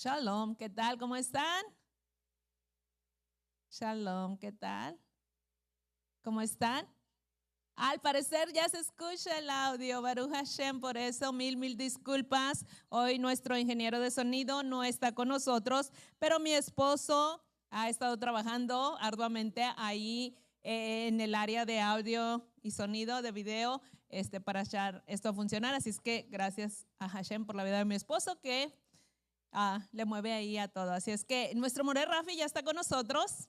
Shalom, ¿qué tal? ¿Cómo están? Shalom, ¿qué tal? ¿Cómo están? Al parecer ya se escucha el audio, Baruch Hashem, por eso mil disculpas. Hoy nuestro ingeniero de sonido no está con nosotros, pero mi esposo ha estado trabajando arduamente ahí en el área de audio y sonido, de video, para echar esto a funcionar. Así es que gracias a Hashem por la vida de mi esposo que le mueve ahí a todo. Así es que nuestro Moré Rafi ya está con nosotros.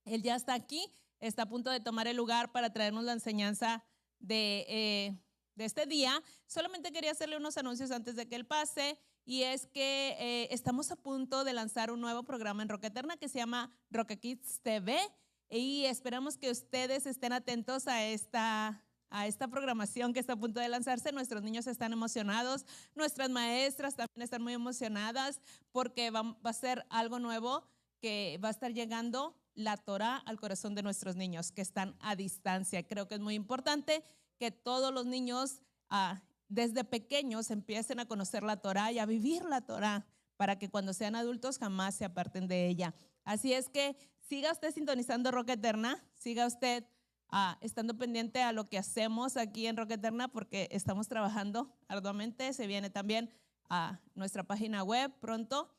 Él ya está aquí, está a punto de tomar el lugar para traernos la enseñanza de este día. Solamente quería hacerle unos anuncios antes de que él pase, y es que estamos a punto de lanzar un nuevo programa en Roca Eterna que se llama Roca Kids TV, y esperamos que ustedes estén atentos a esta programación que está a punto de lanzarse. Nuestros niños están emocionados, nuestras maestras también están muy emocionadas porque va a ser algo nuevo que va a estar llegando la Torah al corazón de nuestros niños que están a distancia. Creo que es muy importante que todos los niños desde pequeños empiecen a conocer la Torah y a vivir la Torah para que cuando sean adultos jamás se aparten de ella. Así es que siga usted sintonizando Roca Eterna, siga usted estando pendiente a lo que hacemos aquí en Roca Eterna, porque estamos trabajando arduamente. Se viene también a nuestra página web pronto,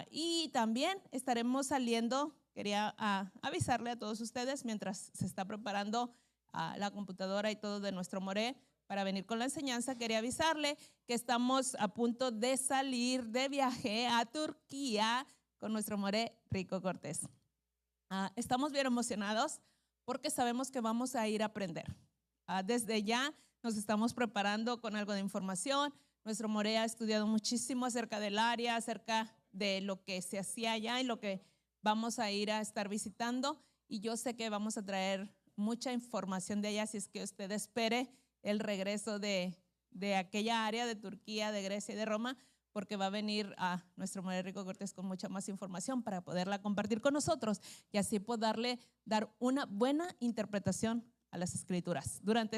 y también estaremos saliendo. Quería avisarle a todos ustedes mientras se está preparando la computadora y todo de nuestro Moré para venir con la enseñanza. Quería avisarle que estamos a punto de salir de viaje a Turquía con nuestro Moré Rico Cortés. Estamos bien emocionados porque sabemos que vamos a ir a aprender. Desde ya nos estamos preparando con algo de información. Nuestro Moré ha estudiado muchísimo acerca del área, acerca de lo que se hacía allá y lo que vamos a ir a estar visitando, y yo sé que vamos a traer mucha información de allá. Si es que usted espere el regreso de aquella área de Turquía, de Grecia y de Roma, porque va a venir a nuestro Moré Rico Cortés con mucha más información para poderla compartir con nosotros y así poderle dar una buena interpretación a las escrituras. Durante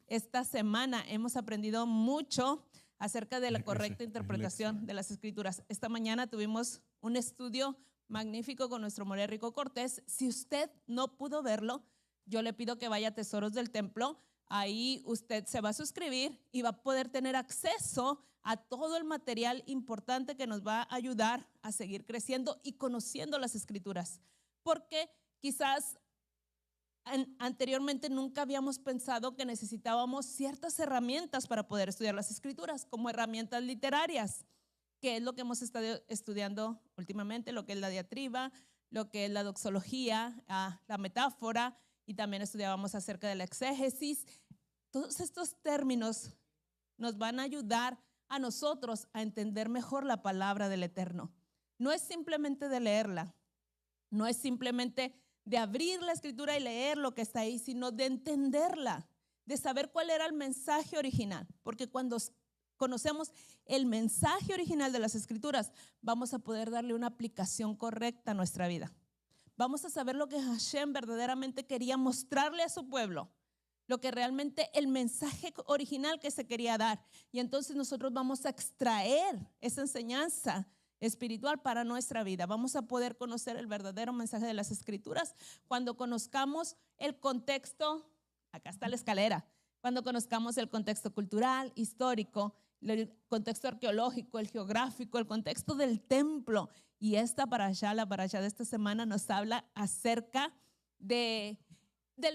esta semana hemos aprendido mucho acerca de la correcta interpretación de las escrituras. Esta mañana tuvimos un estudio magnífico con nuestro Moré Rico Cortés. Si usted no pudo verlo, yo le pido que vaya a Tesoros del Templo. Ahí usted se va a suscribir y va a poder tener acceso a todo el material importante que nos va a ayudar a seguir creciendo y conociendo las escrituras. Porque quizás anteriormente nunca habíamos pensado que necesitábamos ciertas herramientas para poder estudiar las escrituras, como herramientas literarias, que es lo que hemos estado estudiando últimamente, lo que es la diatriba, lo que es la doxología, la metáfora, y también estudiábamos acerca de la exégesis. Todos estos términos nos van a ayudar a nosotros a entender mejor la palabra del Eterno. No es simplemente de leerla, no es simplemente de abrir la escritura y leer lo que está ahí, sino de entenderla, de saber cuál era el mensaje original, porque cuando conocemos el mensaje original de las escrituras, vamos a poder darle una aplicación correcta a nuestra vida. Vamos a saber lo que Hashem verdaderamente quería mostrarle a su pueblo, lo que realmente el mensaje original que se quería dar. Y entonces nosotros vamos a extraer esa enseñanza espiritual para nuestra vida. Vamos a poder conocer el verdadero mensaje de las escrituras cuando conozcamos el contexto. Acá está la escalera. Cuando conozcamos el contexto cultural, histórico, el contexto arqueológico, el geográfico, el contexto del templo. Y esta parashá, la parashá de esta semana, nos habla acerca del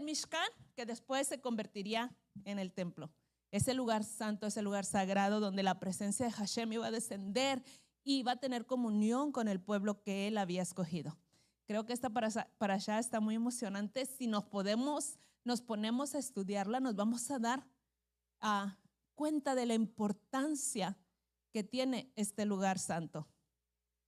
Mishkan, que después se convertiría en el templo. Ese lugar santo, ese lugar sagrado donde la presencia de Hashem iba a descender y iba a tener comunión con el pueblo que él había escogido. Creo que esta parashá está muy emocionante. Si nos ponemos a estudiarla, nos vamos a dar cuenta de la importancia que tiene este lugar santo.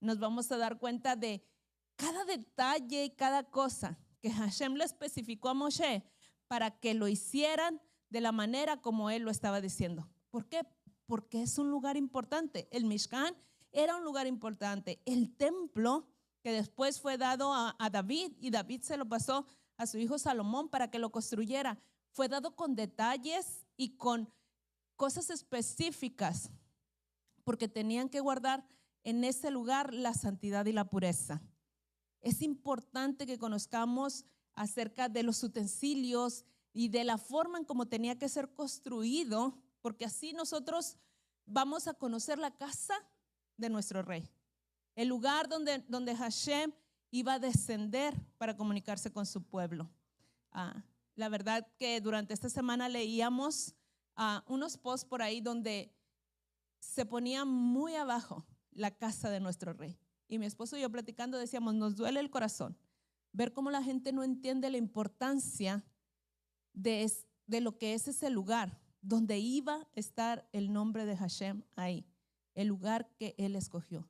Nos vamos a dar cuenta de cada detalle y cada cosa que Hashem le especificó a Moshe para que lo hicieran de la manera como él lo estaba diciendo. ¿Por qué? Porque es un lugar importante. El Mishkan era un lugar importante. El templo, que después fue dado a David, y David se lo pasó a su hijo Salomón para que lo construyera, fue dado con detalles y con cosas específicas, porque tenían que guardar en ese lugar la santidad y la pureza. Es importante que conozcamos acerca de los utensilios y de la forma en cómo tenía que ser construido, porque así nosotros vamos a conocer la casa de nuestro rey, el lugar donde Hashem iba a descender para comunicarse con su pueblo. La verdad que durante esta semana leíamos unos posts por ahí donde se ponía muy abajo la casa de nuestro rey. Y mi esposo y yo platicando decíamos, nos duele el corazón ver cómo la gente no entiende la importancia de lo que es ese lugar donde iba a estar el nombre de Hashem ahí, el lugar que él escogió.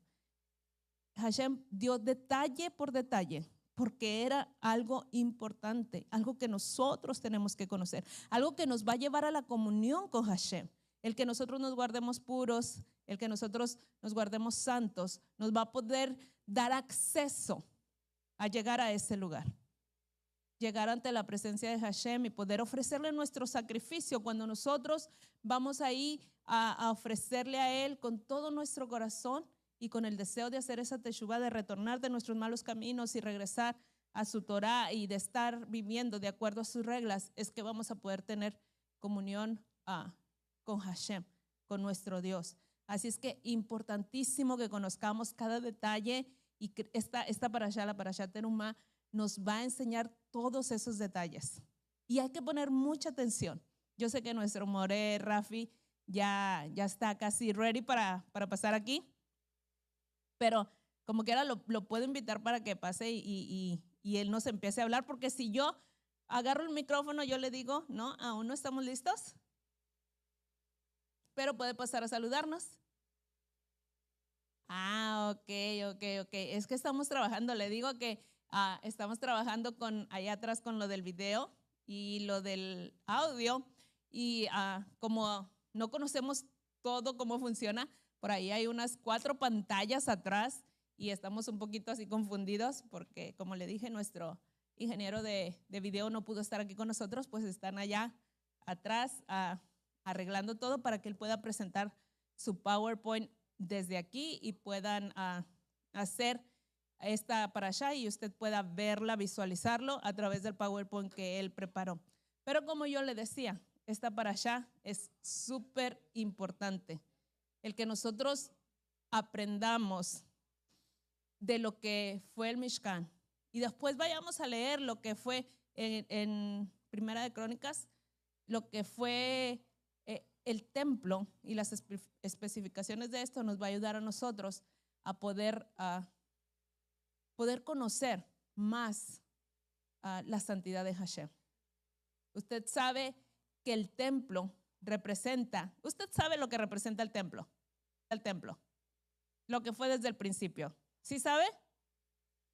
Hashem dio detalle por detalle, porque era algo importante, algo que nosotros tenemos que conocer, algo que nos va a llevar a la comunión con Hashem. El que nosotros nos guardemos puros, el que nosotros nos guardemos santos, nos va a poder dar acceso a llegar a ese lugar. Llegar ante la presencia de Hashem y poder ofrecerle nuestro sacrificio cuando nosotros vamos ahí a ofrecerle a Él con todo nuestro corazón y con el deseo de hacer esa teshuvá, de retornar de nuestros malos caminos y regresar a su Torah y de estar viviendo de acuerdo a sus reglas, es que vamos a poder tener comunión con Hashem, con nuestro Dios. Así es que importantísimo que conozcamos cada detalle, y esta parashá, la parashá Terumá, nos va a enseñar todos esos detalles. Y hay que poner mucha atención. Yo sé que nuestro More, Rafi, ya está casi ready para pasar aquí, pero como quiera lo puedo invitar para que pase y él nos empiece a hablar, porque si yo agarro el micrófono, yo le digo, no, aún no estamos listos, pero puede pasar a saludarnos. Ok. Es que estamos trabajando, le digo que estamos trabajando allá atrás con lo del video y lo del audio, y como no conocemos todo cómo funciona, por ahí hay unas 4 pantallas atrás y estamos un poquito así confundidos porque, como le dije, nuestro ingeniero de video no pudo estar aquí con nosotros, pues están allá atrás arreglando todo para que él pueda presentar su PowerPoint desde aquí y puedan hacer esta parashá y usted pueda verla, visualizarlo a través del PowerPoint que él preparó. Pero como yo le decía, esta parashá es súper importante. El que nosotros aprendamos de lo que fue el Mishkan y después vayamos a leer lo que fue en Primera de Crónicas, lo que fue el templo y las especificaciones de esto nos va a ayudar a nosotros a poder conocer más la santidad de Hashem. Usted sabe que el templo usted sabe lo que representa el templo, lo que fue desde el principio. ¿Sí sabe?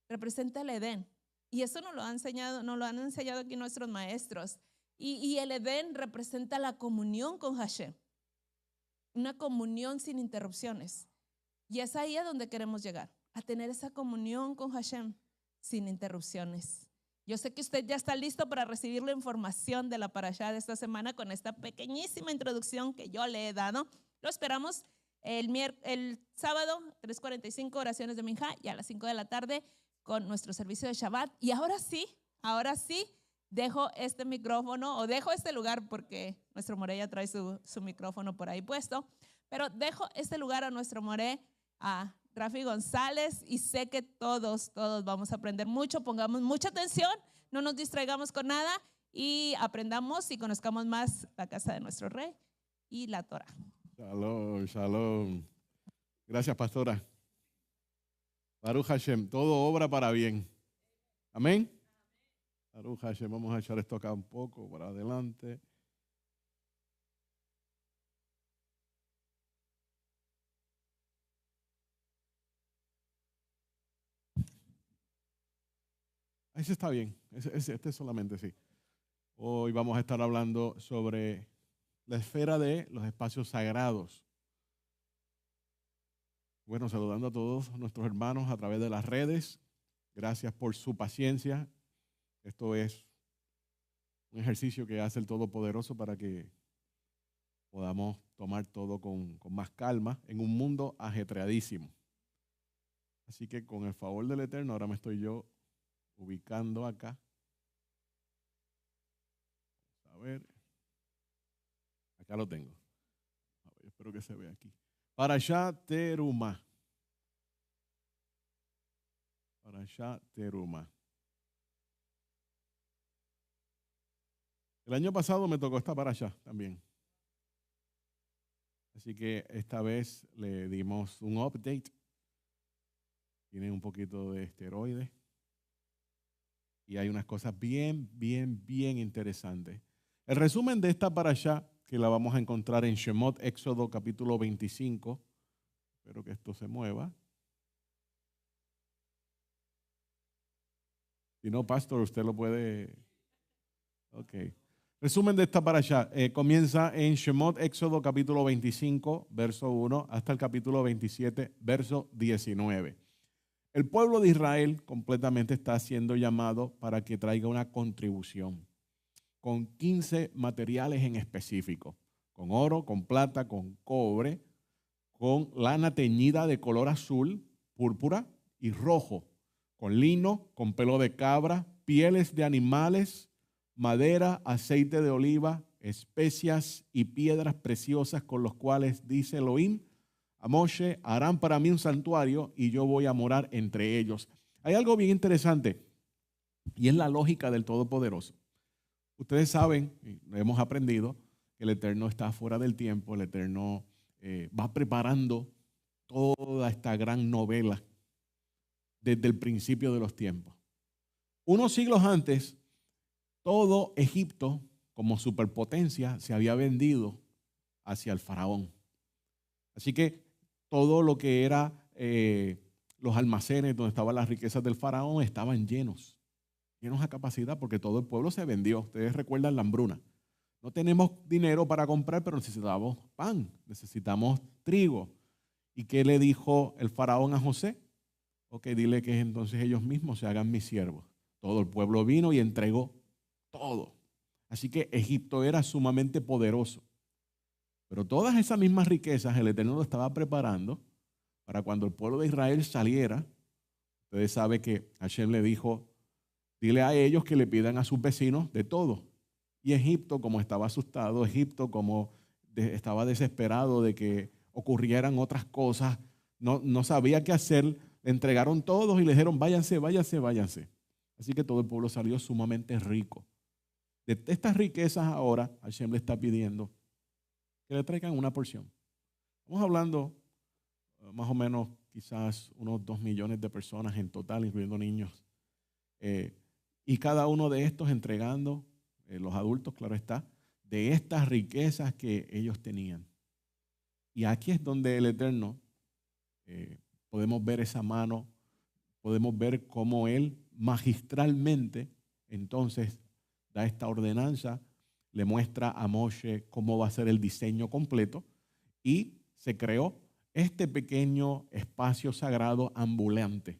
Representa el Edén. Y eso nos lo han enseñado aquí nuestros maestros. Y el Edén representa la comunión con Hashem, una comunión sin interrupciones. Y es ahí a donde queremos llegar, a tener esa comunión con Hashem sin interrupciones. Yo sé que usted ya está listo para recibir la información de la parashá de esta semana con esta pequeñísima introducción que yo le he dado. Lo esperamos el sábado, 3:45, oraciones de Minjá, y a las 5 de la tarde con nuestro servicio de Shabbat. Y ahora sí, dejo este micrófono, o dejo este lugar, porque nuestro More ya trae su micrófono por ahí puesto, pero dejo este lugar a nuestro More, a Rafi González, y sé que todos vamos a aprender mucho. Pongamos mucha atención, no nos distraigamos con nada y aprendamos y conozcamos más la casa de nuestro Rey y la Torah. Shalom, shalom. Gracias, pastora. Baruch Hashem, todo obra para bien. Amén. Baruch Hashem, vamos a echar esto acá un poco para adelante. Ahí sí está bien, este solamente sí. Hoy vamos a estar hablando sobre la esfera de los espacios sagrados. Bueno, saludando a todos nuestros hermanos a través de las redes. Gracias por su paciencia. Esto es un ejercicio que hace el Todopoderoso para que podamos tomar todo con más calma en un mundo ajetreadísimo. Así que con el favor del Eterno, ahora me estoy yo ubicando acá. A ver, acá lo tengo. A ver, espero que se vea aquí. Parashá Terumá. Parashá Terumá. El año pasado me tocó esta parashá también. Así que esta vez le dimos un update. Tiene un poquito de esteroides. Y hay unas cosas bien interesantes. El resumen de esta parashá, que la vamos a encontrar en Shemot, Éxodo capítulo 25. Espero que esto se mueva. Si no, pastor, usted lo puede. Ok. Resumen de esta parashá. Comienza en Shemot, Éxodo capítulo 25, verso 1, hasta el capítulo 27, verso 19. El pueblo de Israel completamente está siendo llamado para que traiga una contribución con 15 materiales en específico, con oro, con plata, con cobre, con lana teñida de color azul, púrpura y rojo, con lino, con pelo de cabra, pieles de animales, madera, aceite de oliva, especias y piedras preciosas, con los cuales dice Elohim a Moshe: harán para mí un santuario y yo voy a morar entre ellos. Hay algo bien interesante y es la lógica del Todopoderoso. Ustedes saben, y lo hemos aprendido, que el Eterno está fuera del tiempo. El Eterno va preparando toda esta gran novela desde el principio de los tiempos. Unos siglos antes, todo Egipto, como superpotencia, se había vendido hacia el faraón. Así que todo lo que era los almacenes donde estaban las riquezas del faraón estaban llenos a capacidad, porque todo el pueblo se vendió. Ustedes recuerdan la hambruna. No tenemos dinero para comprar, pero necesitamos pan, necesitamos trigo. ¿Y qué le dijo el faraón a José? Ok, dile que entonces ellos mismos se hagan mis siervos. Todo el pueblo vino y entregó todo. Así que Egipto era sumamente poderoso. Pero todas esas mismas riquezas el Eterno lo estaba preparando para cuando el pueblo de Israel saliera. Ustedes saben que Hashem le dijo: dile a ellos que le pidan a sus vecinos de todo. Y Egipto, como estaba asustado, Egipto, como estaba desesperado de que ocurrieran otras cosas, no sabía qué hacer, le entregaron todos y le dijeron: váyanse. Así que todo el pueblo salió sumamente rico. De estas riquezas ahora, Hashem le está pidiendo que le traigan una porción. Estamos hablando más o menos quizás unos 2 millones de personas en total, incluyendo niños. Y cada uno de estos entregando, los adultos, claro está, de estas riquezas que ellos tenían. Y aquí es donde el Eterno, podemos ver esa mano, podemos ver cómo Él magistralmente entonces da esta ordenanza, le muestra a Moshe cómo va a ser el diseño completo y se creó este pequeño espacio sagrado ambulante,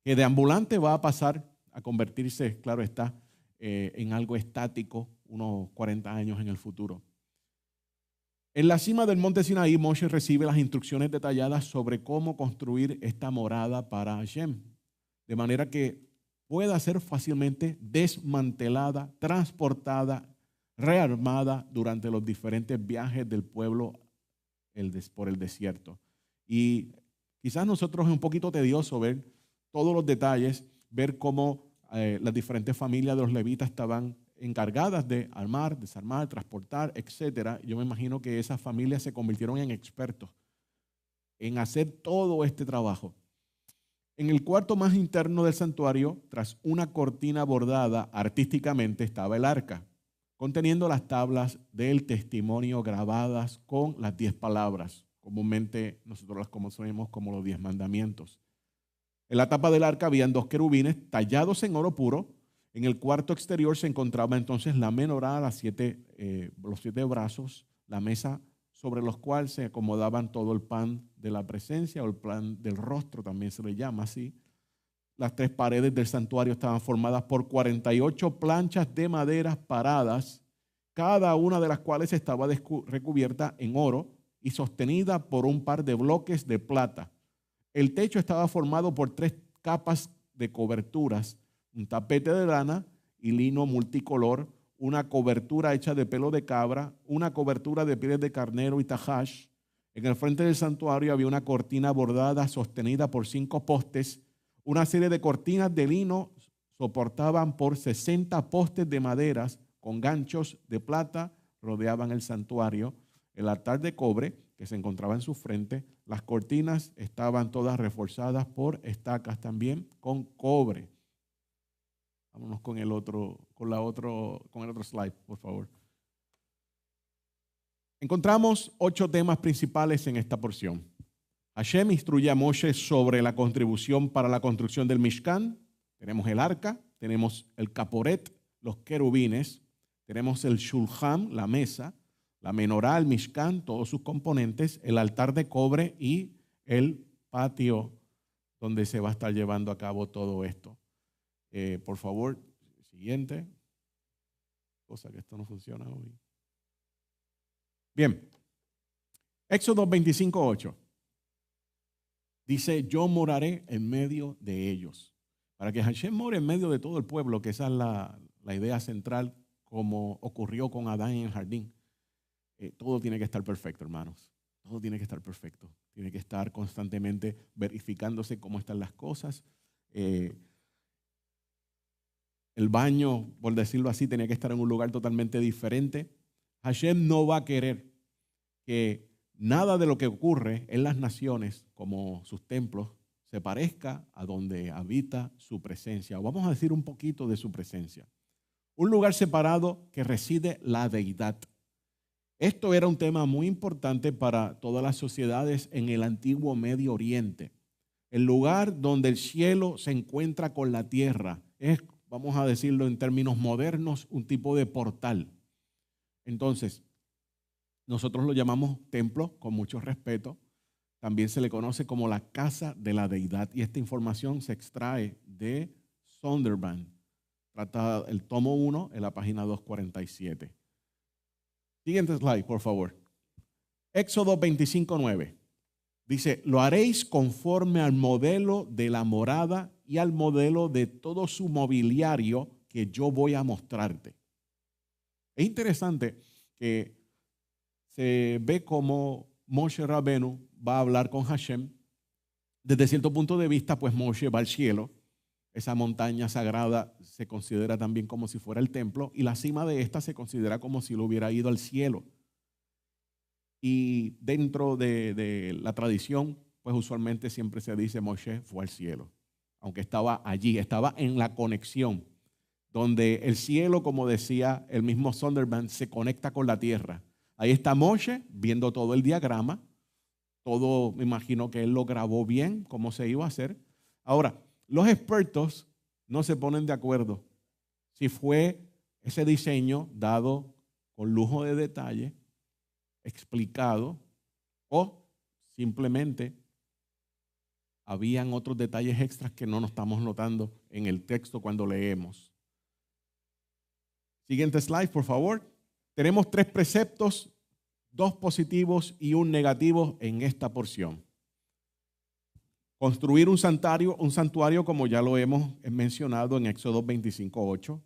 que de ambulante va a pasar a convertirse, claro está, en algo estático unos 40 años en el futuro. En la cima del monte Sinaí, Moshe recibe las instrucciones detalladas sobre cómo construir esta morada para Hashem, de manera que pueda ser fácilmente desmantelada, transportada, rearmada durante los diferentes viajes del pueblo por el desierto. Y quizás nosotros es un poquito tedioso ver todos los detalles, ver cómo las diferentes familias de los levitas estaban encargadas de armar, desarmar, transportar, etcétera. Yo me imagino que esas familias se convirtieron en expertos en hacer todo este trabajo. En el cuarto más interno del santuario, tras una cortina bordada artísticamente, estaba el arca, conteniendo las tablas del testimonio grabadas con las 10 palabras. Comúnmente nosotros las conocemos como los 10 mandamientos. En la tapa del arca habían 2 querubines tallados en oro puro. En el cuarto exterior se encontraba entonces la menorá, los 7 brazos, la mesa sobre los cuales se acomodaban todo el pan de la presencia, o el pan del rostro, también se le llama así. Las 3 paredes del santuario estaban formadas por 48 planchas de maderas paradas, cada una de las cuales estaba recubierta en oro y sostenida por un par de bloques de plata. El techo estaba formado por 3 capas de coberturas, un tapete de lana y lino multicolor, una cobertura hecha de pelo de cabra, una cobertura de pieles de carnero y tajash. En el frente del santuario había una cortina bordada sostenida por 5 postes. Una serie de cortinas de lino soportaban por 60 postes de maderas con ganchos de plata, rodeaban el santuario. El altar de cobre que se encontraba en su frente, las cortinas estaban todas reforzadas por estacas también con cobre. Vámonos con el otro slide, por favor. Encontramos 8 temas principales en esta porción. Hashem instruye a Moshe sobre la contribución para la construcción del Mishkan. Tenemos el arca, tenemos el caporet, los querubines, tenemos el shulchan, la mesa, la menorá, el Mishkan, todos sus componentes, el altar de cobre y el patio donde se va a estar llevando a cabo todo esto. Por favor, siguiente. Cosa que esto no funciona hoy. Bien. Éxodo 25:8. Dice, yo moraré en medio de ellos. Para que Hashem more en medio de todo el pueblo, que esa es la idea central, como ocurrió con Adán en el jardín. Todo tiene que estar perfecto, hermanos. Todo tiene que estar perfecto. Tiene que estar constantemente verificándose cómo están las cosas. El baño, por decirlo así, tenía que estar en un lugar totalmente diferente. Hashem no va a querer que nada de lo que ocurre en las naciones, como sus templos, se parezca a donde habita su presencia. O vamos a decir un poquito de su presencia. Un lugar separado que reside la deidad. Esto era un tema muy importante para todas las sociedades en el antiguo Medio Oriente. El lugar donde el cielo se encuentra con la tierra es, vamos a decirlo en términos modernos, un tipo de portal. Entonces, nosotros lo llamamos templo con mucho respeto. También se le conoce como la casa de la deidad. Y esta información se extrae de Sonderban. Trata el tomo 1 en la página 247. Siguiente slide, por favor. Éxodo 25:9. Dice, lo haréis conforme al modelo de la morada y al modelo de todo su mobiliario que yo voy a mostrarte. Es interesante que se ve como Moshe Rabenu va a hablar con Hashem. Desde cierto punto de vista, pues Moshe va al cielo. Esa montaña sagrada se considera también como si fuera el templo y la cima de esta se considera como si lo hubiera ido al cielo. Y dentro de la tradición, pues usualmente siempre se dice Moshe fue al cielo, aunque estaba allí, estaba en la conexión, donde el cielo, como decía el mismo Sonderban, se conecta con la tierra. Ahí está Moshe viendo todo el diagrama, todo, me imagino que él lo grabó bien, cómo se iba a hacer. Ahora, los expertos no se ponen de acuerdo si fue ese diseño dado con lujo de detalle, explicado, o simplemente habían otros detalles extras que no nos estamos notando en el texto cuando leemos. Siguiente slide, por favor. Tenemos 3 preceptos, 2 positivos y 1 negativo en esta porción. Construir un santuario, como ya lo hemos mencionado en Éxodo 25:8.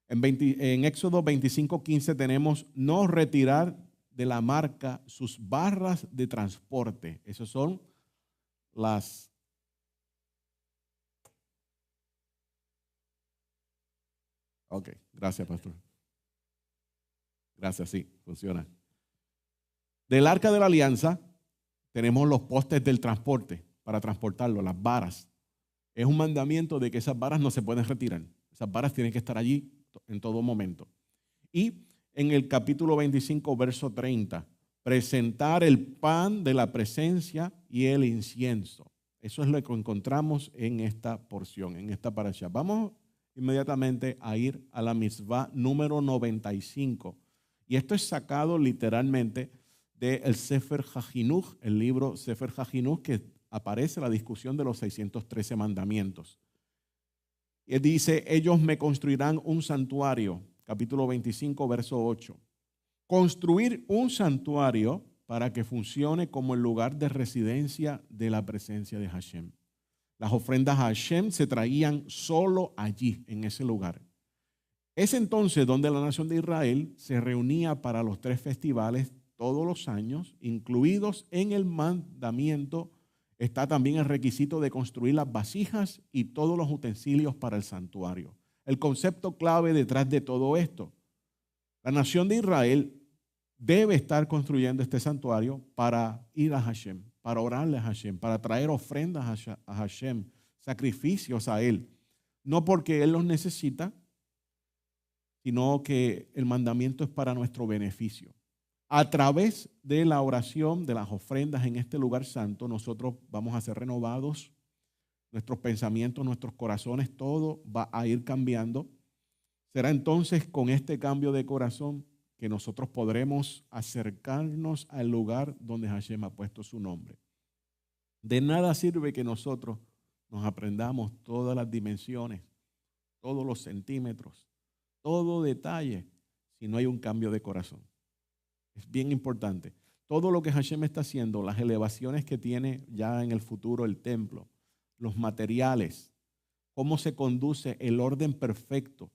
En Éxodo 25:15 tenemos no retirar de la marca sus barras de transporte. Esas son las... Ok, gracias, pastor. Gracias, sí, funciona. Del arca de la alianza tenemos los postes del transporte para transportarlo, las varas. Es un mandamiento de que esas varas no se pueden retirar. Esas varas tienen que estar allí en todo momento. Y en el capítulo 25, verso 30, presentar el pan de la presencia y el incienso. Eso es lo que encontramos en esta porción, en esta parasha. Vamos inmediatamente a ir a la mitzvah número 95. Y esto es sacado literalmente del Sefer HaChinuch, el libro Sefer HaChinuch, que aparece la discusión de los 613 mandamientos. Y dice, ellos me construirán un santuario, capítulo 25, verso 8. Construir un santuario para que funcione como el lugar de residencia de la presencia de Hashem. Las ofrendas a Hashem se traían solo allí, en ese lugar. Es entonces donde la nación de Israel se reunía para los 3 festivales todos los años, incluidos en el mandamiento. Está también el requisito de construir las vasijas y todos los utensilios para el santuario. El concepto clave detrás de todo esto: la nación de Israel debe estar construyendo este santuario para ir a Hashem, para orarle a Hashem, para traer ofrendas a Hashem, sacrificios a Él. No porque Él los necesita, sino que el mandamiento es para nuestro beneficio. A través de la oración, de las ofrendas en este lugar santo, nosotros vamos a ser renovados, nuestros pensamientos, nuestros corazones, todo va a ir cambiando. Será entonces con este cambio de corazón que nosotros podremos acercarnos al lugar donde Hashem ha puesto su nombre. De nada sirve que nosotros nos aprendamos todas las dimensiones, todos los centímetros, todo detalle, si no hay un cambio de corazón. Es bien importante. Todo lo que Hashem está haciendo, las elevaciones que tiene ya en el futuro el templo, los materiales, cómo se conduce, el orden perfecto,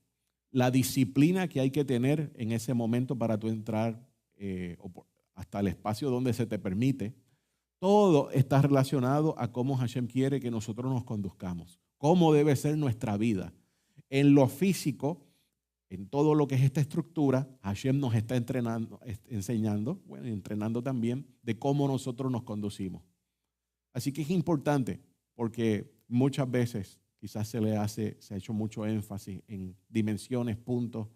la disciplina que hay que tener en ese momento para tú entrar hasta el espacio donde se te permite. Todo está relacionado a cómo Hashem quiere que nosotros nos conduzcamos, cómo debe ser nuestra vida. En lo físico, en todo lo que es esta estructura, Hashem nos está enseñando, entrenando también de cómo nosotros nos conducimos. Así que es importante porque muchas veces quizás se ha hecho mucho énfasis en dimensiones, puntos,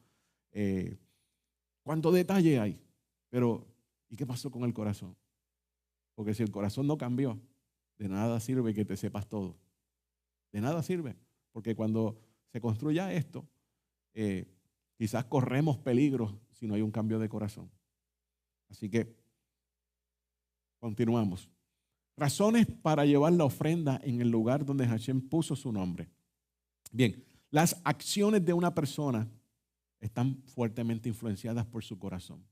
cuánto detalle hay. Pero, ¿y qué pasó con el corazón? Porque si el corazón no cambió, de nada sirve que te sepas todo. De nada sirve, porque cuando se construya esto, quizás corremos peligros si no hay un cambio de corazón. Así que continuamos. Razones para llevar la ofrenda en el lugar donde Hashem puso su nombre. Bien, las acciones de una persona están fuertemente influenciadas por su corazón.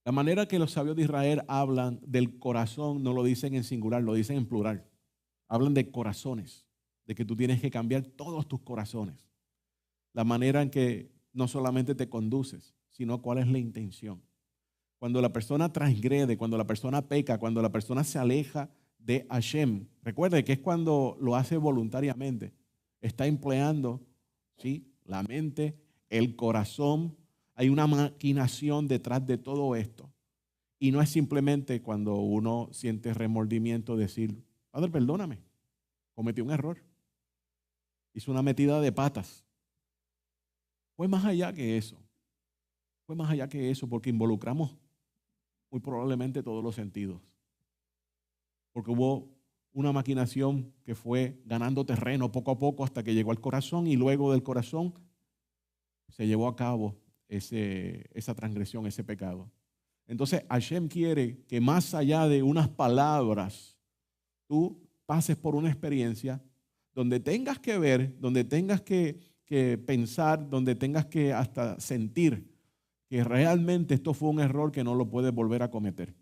La manera que los sabios de Israel hablan del corazón no lo dicen en singular, lo dicen en plural. Hablan de corazones, de que tú tienes que cambiar todos tus corazones. La manera en que no solamente te conduces, sino cuál es la intención. Cuando la persona transgrede, cuando la persona peca, cuando la persona se aleja de Hashem, recuerde que es cuando lo hace voluntariamente. Está empleando, ¿sí?, la mente, el corazón. Hay una maquinación detrás de todo esto. Y no es simplemente cuando uno siente remordimiento decir, Padre, perdóname, cometí un error. Hizo una metida de patas. Fue más allá que eso. Fue más allá que eso porque involucramos muy probablemente todos los sentidos. Porque hubo una maquinación que fue ganando terreno poco a poco hasta que llegó al corazón y luego del corazón se llevó a cabo esa transgresión, ese pecado. Entonces Hashem quiere que más allá de unas palabras tú pases por una experiencia donde tengas que ver, donde tengas que pensar, donde tengas que hasta sentir que realmente esto fue un error que no lo puedes volver a cometer.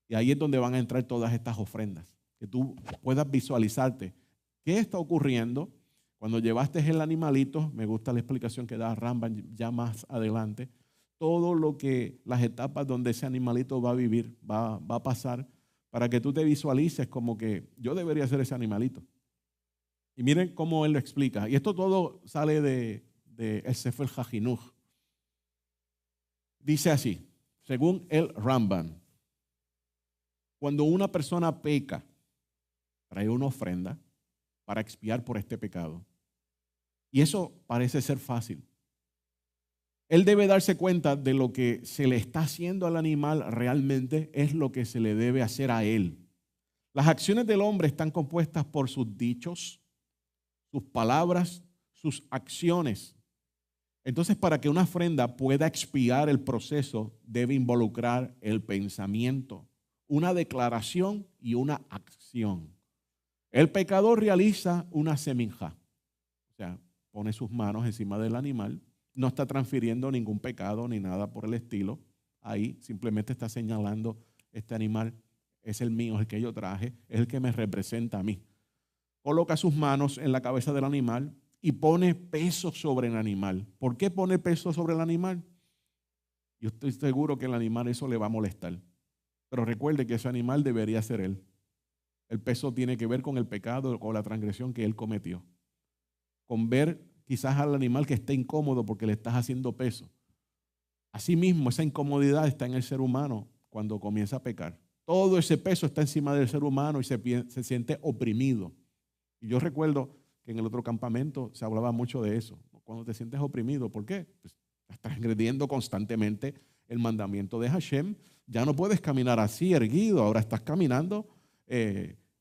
Y ahí es donde van a entrar todas estas ofrendas, que tú puedas visualizarte qué está ocurriendo cuando llevaste el animalito. Me gusta la explicación que da Rambam ya más adelante. Todo lo que, las etapas donde ese animalito va a vivir, va a pasar, para que tú te visualices como que yo debería ser ese animalito. Y miren cómo él lo explica. Y esto todo sale de el Sefer HaChinuch. Dice así, según el Rambam, cuando una persona peca, trae una ofrenda para expiar por este pecado. Y eso parece ser fácil. Él debe darse cuenta de lo que se le está haciendo al animal realmente es lo que se le debe hacer a él. Las acciones del hombre están compuestas por sus dichos, sus palabras, sus acciones. Entonces, para que una ofrenda pueda expiar el proceso, debe involucrar el pensamiento, una declaración y una acción. El pecador realiza una seminja, o sea, pone sus manos encima del animal, no está transfiriendo ningún pecado ni nada por el estilo. ahí, simplemente está señalando este animal es el mío, es el que yo traje, es el que me representa a mí. Coloca sus manos en la cabeza del animal y pone peso sobre el animal. ¿Por qué pone peso sobre el animal? Yo estoy seguro que el animal eso le va a molestar. Pero recuerde que ese animal debería ser él. El peso tiene que ver con el pecado, con la transgresión que él cometió. Con ver quizás al animal que esté incómodo porque le estás haciendo peso. Asimismo, esa incomodidad está en el ser humano cuando comienza a pecar. Todo ese peso está encima del ser humano y se siente oprimido. Y yo recuerdo que en el otro campamento se hablaba mucho de eso. Cuando te sientes oprimido, ¿por qué? Pues estás transgrediendo constantemente el mandamiento de Hashem. Ya no puedes caminar así erguido, ahora estás caminando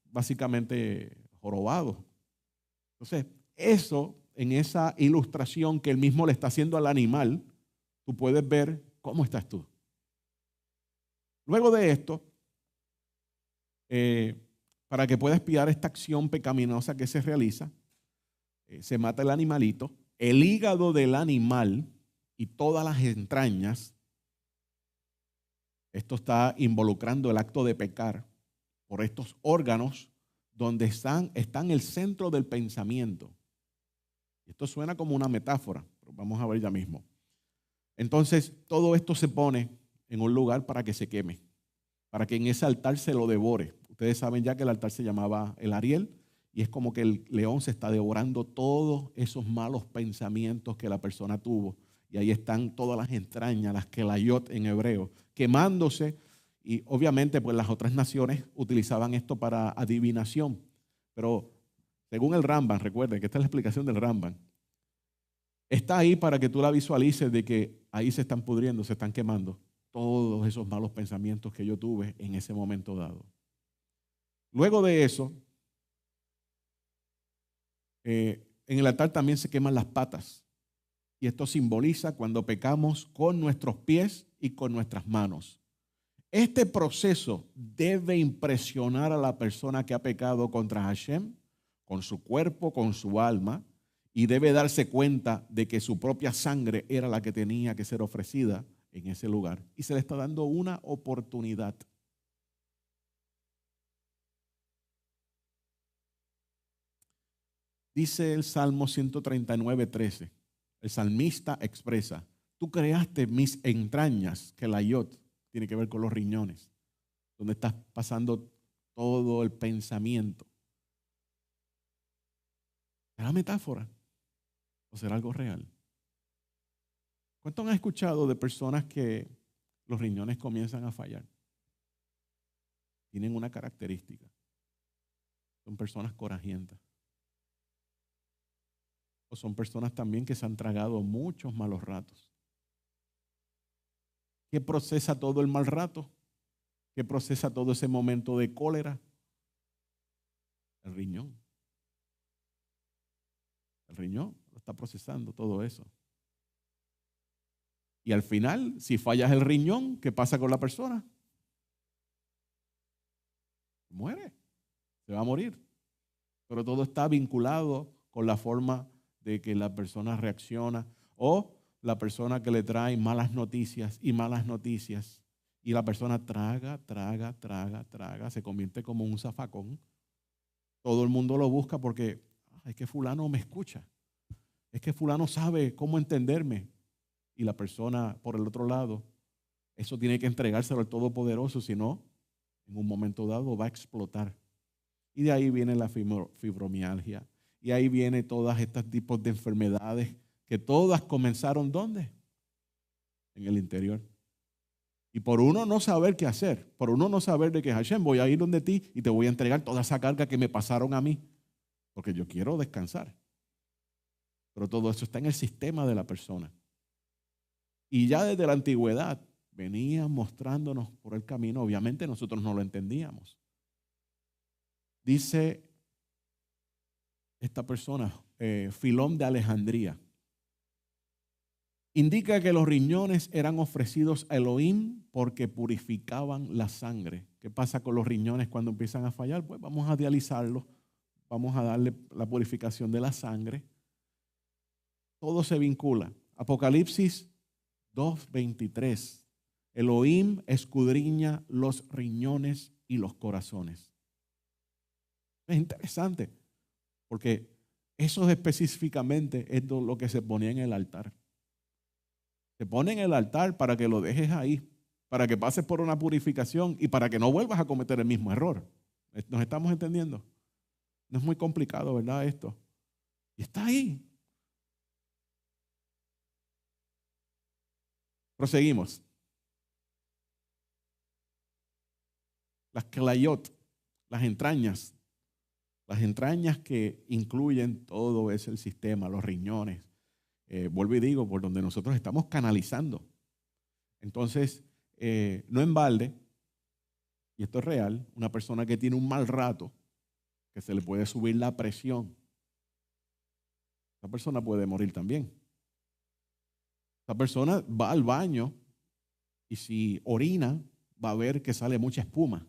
básicamente jorobado. Entonces, eso, en esa ilustración que él mismo le está haciendo al animal, tú puedes ver cómo estás tú. Luego de esto, para que pueda espiar esta acción pecaminosa que se realiza, se mata el animalito, el hígado del animal y todas las entrañas. Esto está involucrando el acto de pecar por estos órganos donde están el centro del pensamiento. Esto suena como una metáfora, pero vamos a ver ya mismo. Entonces, todo esto se pone en un lugar para que se queme, para que en ese altar se lo devore. Ustedes saben ya que el altar se llamaba el Ariel y es como que el león se está devorando todos esos malos pensamientos que la persona tuvo. Y ahí están todas las entrañas, las kelayot en hebreo, quemándose. Y obviamente pues las otras naciones utilizaban esto para adivinación. Pero según el Rambam, recuerden que esta es la explicación del Rambam, está ahí para que tú la visualices de que ahí se están pudriendo, se están quemando todos esos malos pensamientos que yo tuve en ese momento dado. Luego de eso, en el altar también se queman las patas. Y esto simboliza cuando pecamos con nuestros pies y con nuestras manos. Este proceso debe impresionar a la persona que ha pecado contra Hashem, con su cuerpo, con su alma, y debe darse cuenta de que su propia sangre era la que tenía que ser ofrecida en ese lugar. Y se le está dando una oportunidad. Dice el Salmo 139:13. El salmista expresa, tú creaste mis entrañas, que la yot tiene que ver con los riñones, donde estás pasando todo el pensamiento. ¿Será metáfora o será algo real? ¿Cuántos han escuchado de personas que los riñones comienzan a fallar? Tienen una característica. Son personas corajientas. O son personas también que se han tragado muchos malos ratos. ¿Qué procesa todo el mal rato? ¿Qué procesa todo ese momento de cólera? El riñón. El riñón lo está procesando todo eso. Y al final, si fallas el riñón, ¿qué pasa con la persona? Muere. Se va a morir. Pero todo está vinculado con la forma de que la persona reacciona o la persona que le trae malas noticias y la persona traga, se convierte como un zafacón. Todo el mundo lo busca porque es que fulano me escucha, es que fulano sabe cómo entenderme y la persona por el otro lado, eso tiene que entregárselo al Todopoderoso, si no, en un momento dado va a explotar. Y de ahí viene la fibromialgia. Y ahí viene todos estos tipos de enfermedades que todas comenzaron ¿dónde? En el interior. Y por uno no saber qué hacer, por uno no saber de que Hashem, voy a ir donde ti y te voy a entregar toda esa carga que me pasaron a mí, porque yo quiero descansar. Pero todo eso está en el sistema de la persona. Y ya desde la antigüedad venía mostrándonos por el camino, obviamente nosotros no lo entendíamos. Dice esta persona, Filón de Alejandría, indica que los riñones eran ofrecidos a Elohim porque purificaban la sangre. ¿Qué pasa con los riñones cuando empiezan a fallar? Pues vamos a dializarlos, vamos a darle la purificación de la sangre. Todo se vincula. Apocalipsis 2:23. Elohim escudriña los riñones y los corazones. Es interesante, porque eso específicamente es lo que se ponía en el altar. Se pone en el altar para que lo dejes ahí, para que pases por una purificación y para que no vuelvas a cometer el mismo error. ¿Nos estamos entendiendo? No es muy complicado, ¿verdad? Esto. Y está ahí. Proseguimos. Las kelayot, las entrañas que incluyen todo ese sistema, los riñones. Vuelvo y digo, por donde nosotros estamos canalizando. Entonces, no en balde, y esto es real, una persona que tiene un mal rato, que se le puede subir la presión, esa persona puede morir también. Esa persona va al baño y si orina, va a ver que sale mucha espuma.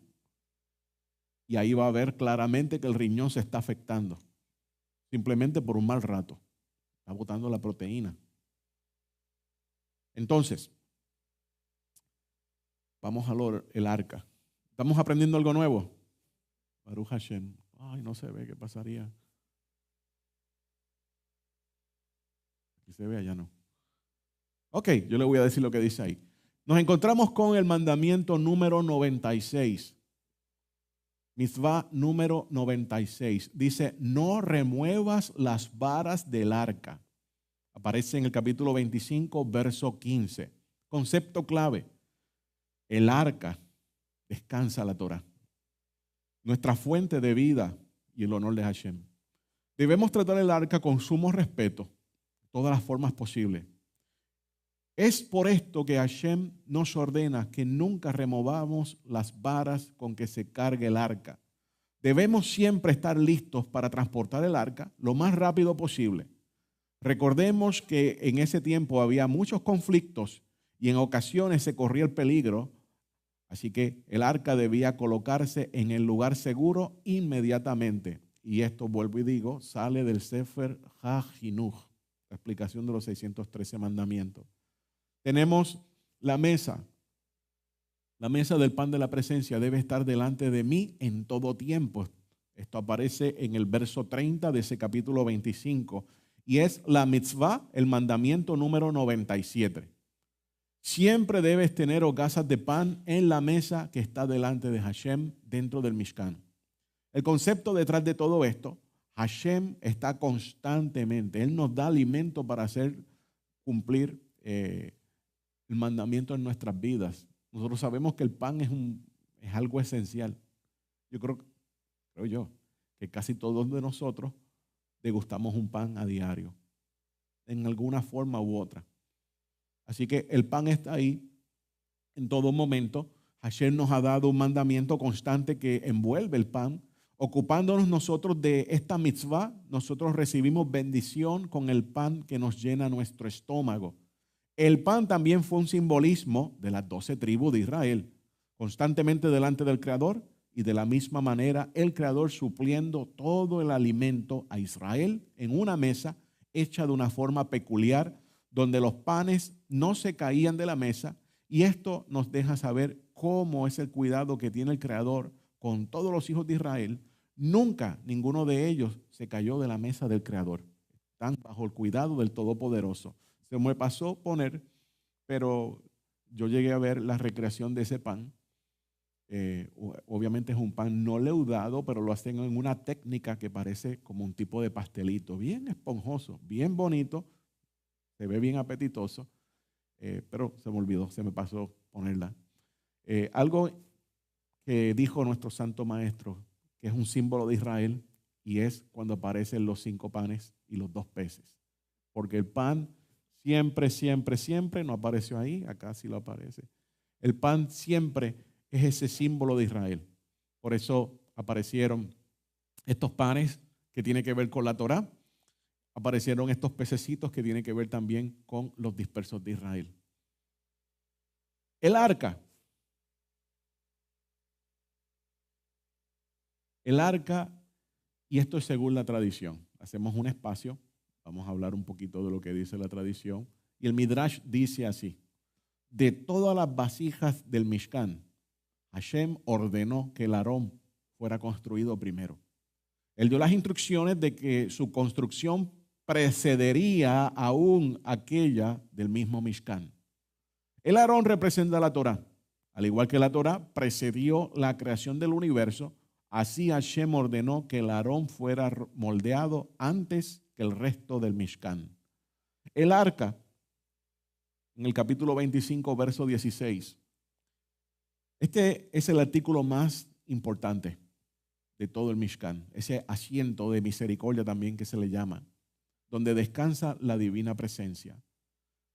Y ahí va a ver claramente que el riñón se está afectando. Simplemente por un mal rato. Está botando la proteína. Entonces, vamos a el arca. ¿Estamos aprendiendo algo nuevo? Baruch Hashem. Ay, no se ve, ¿qué pasaría? Aquí se ve, allá no. Ok, yo le voy a decir lo que dice ahí. Nos encontramos con el mandamiento número 96. Mitzvah número 96. Dice, no remuevas las varas del arca. Aparece en el capítulo 25, verso 15. Concepto clave. El arca descansa la Torah. Nuestra fuente de vida y el honor de Hashem. Debemos tratar el arca con sumo respeto, de todas las formas posibles. Es por esto que Hashem nos ordena que nunca removamos las varas con que se cargue el arca. Debemos siempre estar listos para transportar el arca lo más rápido posible. Recordemos que en ese tiempo había muchos conflictos y en ocasiones se corría el peligro, así que el arca debía colocarse en el lugar seguro inmediatamente. Y esto, vuelvo y digo, sale del Sefer HaChinuch, la explicación de los 613 mandamientos. Tenemos la mesa. La mesa del pan de la presencia debe estar delante de mí en todo tiempo. Esto aparece en el verso 30 de ese capítulo 25. Y es la mitzvah, el mandamiento número 97. Siempre debes tener hogazas de pan en la mesa que está delante de Hashem dentro del Mishkan. El concepto detrás de todo esto, Hashem está constantemente. Él nos da alimento para hacer cumplir el mandamiento en nuestras vidas. Nosotros sabemos que el pan es algo esencial. Yo creo que casi todos de nosotros degustamos un pan a diario, en alguna forma u otra. Así que el pan está ahí en todo momento. Hashem nos ha dado un mandamiento constante que envuelve el pan. Ocupándonos nosotros de esta mitzvah, nosotros recibimos bendición con el pan que nos llena nuestro estómago. El pan también fue un simbolismo de las 12 tribus de Israel, constantemente delante del Creador y de la misma manera el Creador supliendo todo el alimento a Israel en una mesa hecha de una forma peculiar donde los panes no se caían de la mesa, y esto nos deja saber cómo es el cuidado que tiene el Creador con todos los hijos de Israel. Nunca ninguno de ellos se cayó de la mesa del Creador. Están bajo el cuidado del Todopoderoso. Se me pasó poner, pero yo llegué a ver la recreación de ese pan. Obviamente es un pan no leudado, pero lo hacen en una técnica que parece como un tipo de pastelito, bien esponjoso, bien bonito, se ve bien apetitoso, pero se me olvidó, se me pasó ponerla. Algo que dijo nuestro santo maestro, que es un símbolo de Israel, y es cuando aparecen los 5 panes y los 2 peces. Porque el pan siempre no apareció ahí, acá sí lo aparece. El pan siempre es ese símbolo de Israel. Por eso aparecieron estos panes que tienen que ver con la Torá. Aparecieron estos pececitos que tienen que ver también con los dispersos de Israel. El arca. El arca, y esto es según la tradición. Hacemos un espacio, vamos a hablar un poquito de lo que dice la tradición. Y el Midrash dice así: de todas las vasijas del Mishkan, Hashem ordenó que el Aarón fuera construido primero. Él dio las instrucciones de que su construcción precedería aún aquella del mismo Mishkan. El Aarón representa la Torá. Al igual que la Torá precedió la creación del universo, así Hashem ordenó que el Aarón fuera moldeado antes que el resto del Mishkan. El arca, en el capítulo 25, verso 16. Este es el artículo más importante de todo el Mishkan, ese asiento de misericordia también que se le llama, donde descansa la divina presencia.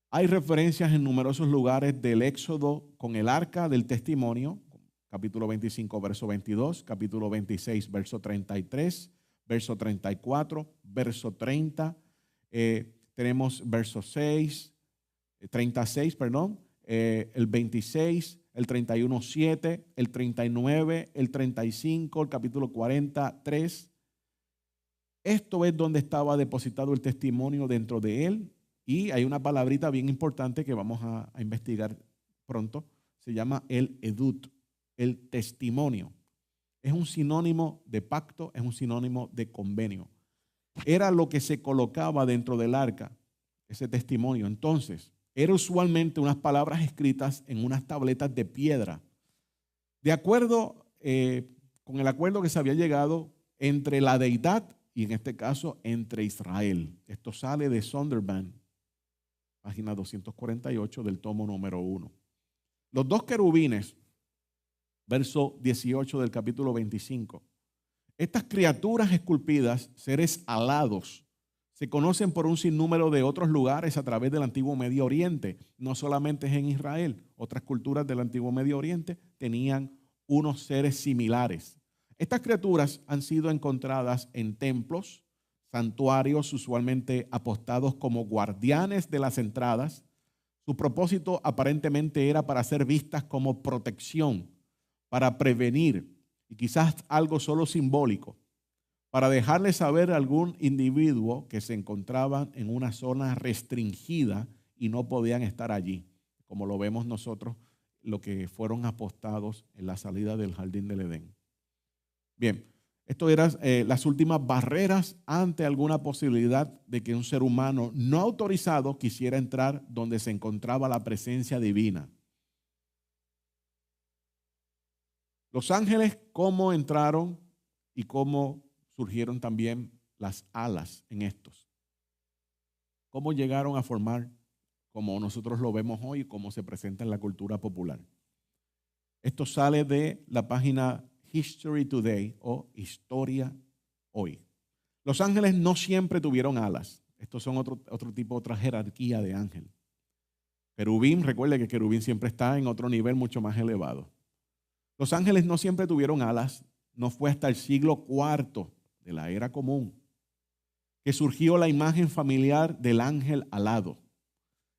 Hay referencias en numerosos lugares del Éxodo con el arca del testimonio, capítulo 25, verso 22, capítulo 26, verso 33, verso 34, verso 30, tenemos verso 36, el 26, el 31, 7, el 39, el 35, el capítulo 43. Esto es donde estaba depositado el testimonio dentro de él. Y hay una palabrita bien importante que vamos a investigar pronto. Se llama el edut, el testimonio. Es un sinónimo de pacto, es un sinónimo de convenio. Era lo que se colocaba dentro del arca, ese testimonio. Entonces, era usualmente unas palabras escritas en unas tabletas de piedra. De acuerdo con el acuerdo que se había llegado entre la deidad y en este caso entre Israel. Esto sale de Sonderban, página 248 del tomo número 1. Los dos querubines, verso 18 del capítulo 25. Estas criaturas esculpidas, seres alados, se conocen por un sinnúmero de otros lugares a través del antiguo Medio Oriente. No solamente es en Israel, otras culturas del antiguo Medio Oriente tenían unos seres similares. Estas criaturas han sido encontradas en templos, santuarios usualmente apostados como guardianes de las entradas. Su propósito aparentemente era para ser vistas como protección, para prevenir, y quizás algo solo simbólico, para dejarle saber a algún individuo que se encontraban en una zona restringida y no podían estar allí, como lo vemos nosotros, lo que fueron apostados en la salida del jardín del Edén. Bien, esto eran las últimas barreras ante alguna posibilidad de que un ser humano no autorizado quisiera entrar donde se encontraba la presencia divina. Los ángeles, ¿cómo entraron y cómo surgieron también las alas en estos? ¿Cómo llegaron a formar como nosotros lo vemos hoy y como se presenta en la cultura popular? Esto sale de la página History Today o Historia Hoy. Los ángeles no siempre tuvieron alas. Estos son otro tipo, otra jerarquía de ángel. Querubín, recuerde que querubín siempre está en otro nivel mucho más elevado. Los ángeles no siempre tuvieron alas. No fue hasta el siglo IV de la era común que surgió la imagen familiar del ángel alado.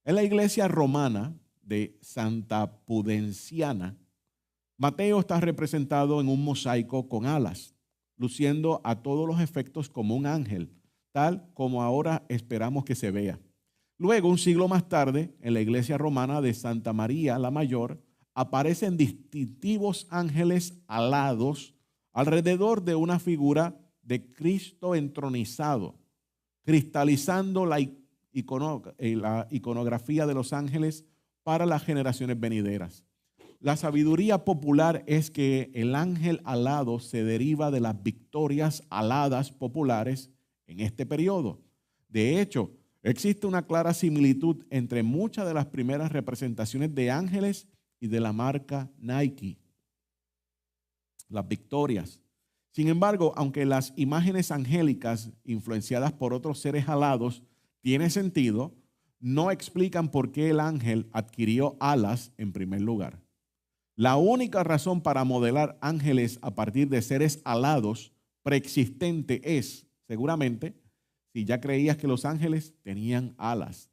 En la iglesia romana de Santa Pudenciana, Mateo está representado en un mosaico con alas, luciendo a todos los efectos como un ángel, tal como ahora esperamos que se vea. Luego, un siglo más tarde, en la iglesia romana de Santa María la Mayor, aparecen distintivos ángeles alados alrededor de una figura de Cristo entronizado, cristalizando la iconografía de los ángeles para las generaciones venideras. La sabiduría popular es que el ángel alado se deriva de las victorias aladas populares en este periodo. De hecho, existe una clara similitud entre muchas de las primeras representaciones de ángeles y de la marca Nike, las victorias. Sin embargo, aunque las imágenes angélicas influenciadas por otros seres alados tienen sentido, no explican por qué el ángel adquirió alas en primer lugar. La única razón para modelar ángeles a partir de seres alados preexistente es, seguramente, si ya creías que los ángeles tenían alas.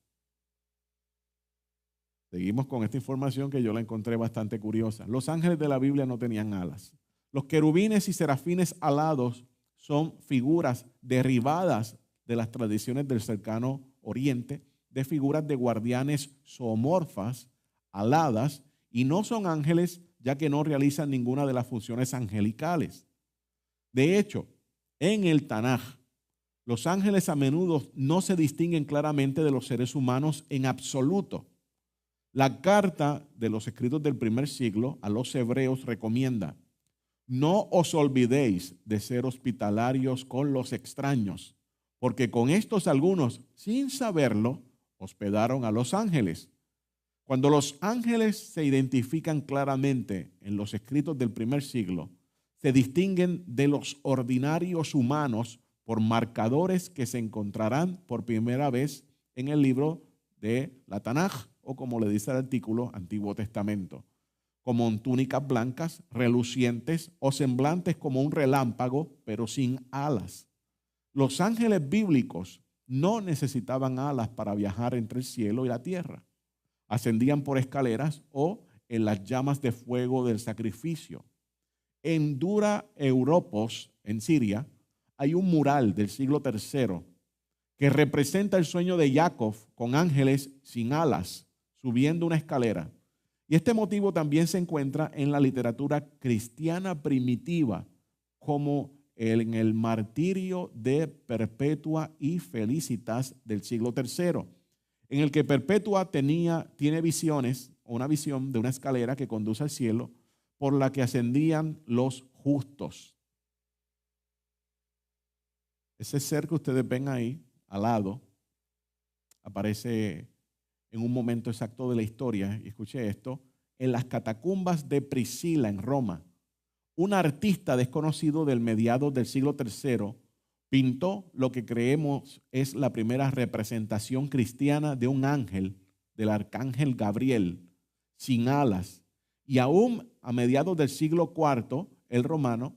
Seguimos con esta información que yo la encontré bastante curiosa. Los ángeles de la Biblia no tenían alas. Los querubines y serafines alados son figuras derivadas de las tradiciones del cercano oriente, de figuras de guardianes zoomorfas aladas, y no son ángeles ya que no realizan ninguna de las funciones angelicales. De hecho, en el Tanaj, los ángeles a menudo no se distinguen claramente de los seres humanos en absoluto. La carta de los escritos del primer siglo a los hebreos recomienda: no os olvidéis de ser hospitalarios con los extraños, porque con estos algunos, sin saberlo, hospedaron a los ángeles. Cuando los ángeles se identifican claramente en los escritos del primer siglo, se distinguen de los ordinarios humanos por marcadores que se encontrarán por primera vez en el libro de la Tanaj, o como le dice el artículo, Antiguo Testamento, como túnicas blancas, relucientes o semblantes como un relámpago, pero sin alas. Los ángeles bíblicos no necesitaban alas para viajar entre el cielo y la tierra. Ascendían por escaleras o en las llamas de fuego del sacrificio. En Dura Europos, en Siria, hay un mural del siglo III que representa el sueño de Jacob con ángeles sin alas subiendo una escalera. Y este motivo también se encuentra en la literatura cristiana primitiva, como en el martirio de Perpetua y Felicitas del siglo III, en el que Perpetua tiene visiones, o una visión de una escalera que conduce al cielo, por la que ascendían los justos. Ese ser que ustedes ven ahí, al lado, aparece en un momento exacto de la historia, y escuche esto, en las catacumbas de Priscila en Roma. Un artista desconocido del mediados del siglo III pintó lo que creemos es la primera representación cristiana de un ángel, del arcángel Gabriel, sin alas. Y aún a mediados del siglo IV, el romano,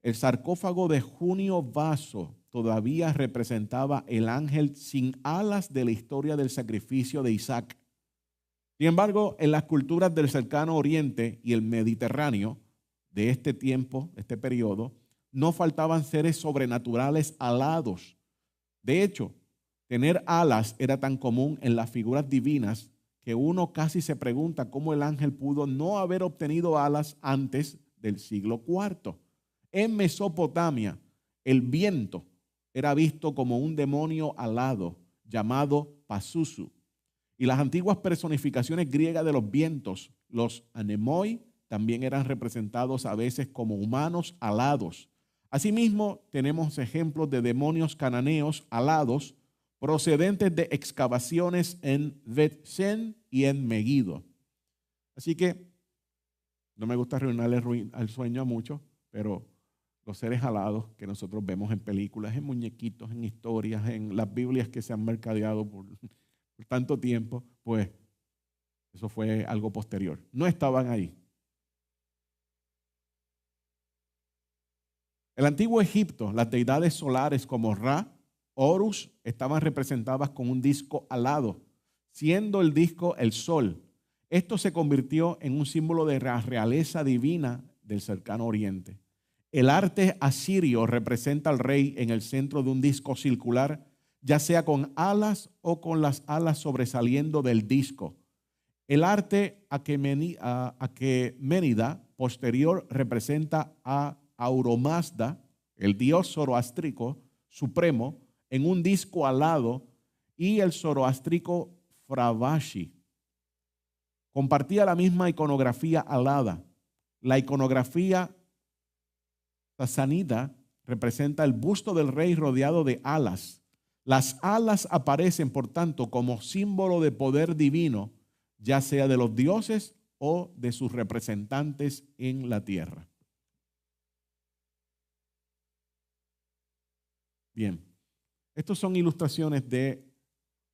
el sarcófago de Junio Vaso todavía representaba el ángel sin alas de la historia del sacrificio de Isaac. Sin embargo, en las culturas del cercano Oriente y el Mediterráneo de este tiempo, de este periodo, no faltaban seres sobrenaturales alados. De hecho, tener alas era tan común en las figuras divinas que uno casi se pregunta cómo el ángel pudo no haber obtenido alas antes del siglo IV. En Mesopotamia, el viento era visto como un demonio alado llamado Pazuzu. Y las antiguas personificaciones griegas de los vientos, los anemoi, también eran representados a veces como humanos alados. Asimismo, tenemos ejemplos de demonios cananeos alados procedentes de excavaciones en Bet-Sen y en Megiddo. Así que no me gusta arruinarle el sueño a muchos, pero los seres alados que nosotros vemos en películas, en muñequitos, en historias, en las Biblias que se han mercadeado por tanto tiempo, pues eso fue algo posterior. No estaban ahí. El antiguo Egipto, las deidades solares como Ra, Horus, estaban representadas con un disco alado, siendo el disco el sol. Esto se convirtió en un símbolo de la realeza divina del cercano oriente. El arte asirio representa al rey en el centro de un disco circular, ya sea con alas o con las alas sobresaliendo del disco. El arte aqueménida posterior representa a Auromazda, el dios zoroástrico supremo, en un disco alado, y el zoroástrico Fravashi compartía la misma iconografía alada. La iconografía sasánida representa el busto del rey rodeado de alas. Las alas aparecen, por tanto, como símbolo de poder divino, ya sea de los dioses o de sus representantes en la tierra. Bien, estos son ilustraciones de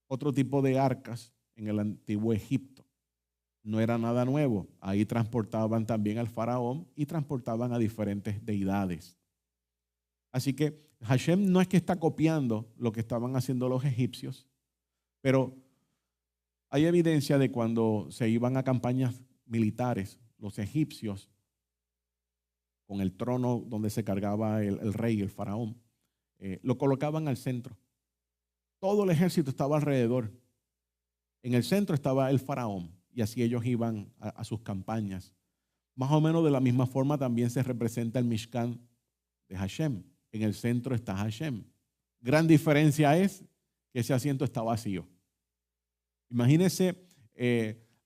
otro tipo de arcas en el antiguo Egipto. No era nada nuevo. Ahí transportaban también al faraón y transportaban a diferentes deidades. Así que Hashem no es que está copiando lo que estaban haciendo los egipcios, pero hay evidencia de cuando se iban a campañas militares, los egipcios, con el trono donde se cargaba el rey, el faraón, lo colocaban al centro. Todo el ejército estaba alrededor. En el centro estaba el faraón. y así ellos iban a sus campañas. Más o menos de la misma forma también se representa el Mishkan de Hashem. En el centro está Hashem. Gran diferencia es que ese asiento está vacío. Imagínense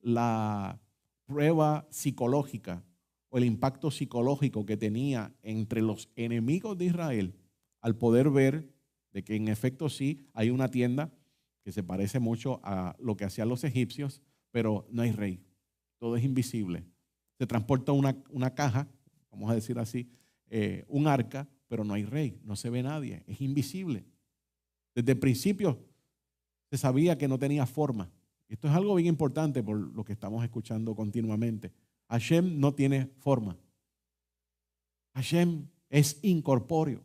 la prueba psicológica o el impacto psicológico que tenía entre los enemigos de Israel al poder ver de que en efecto sí hay una tienda que se parece mucho a lo que hacían los egipcios, pero no hay rey. Todo es invisible. Se transporta una caja, vamos a decir así, un arca, pero no hay rey, no se ve nadie, es invisible. Desde el principio se sabía que no tenía forma. Esto es algo bien importante por lo que estamos escuchando continuamente. Hashem no tiene forma. Hashem es incorpóreo.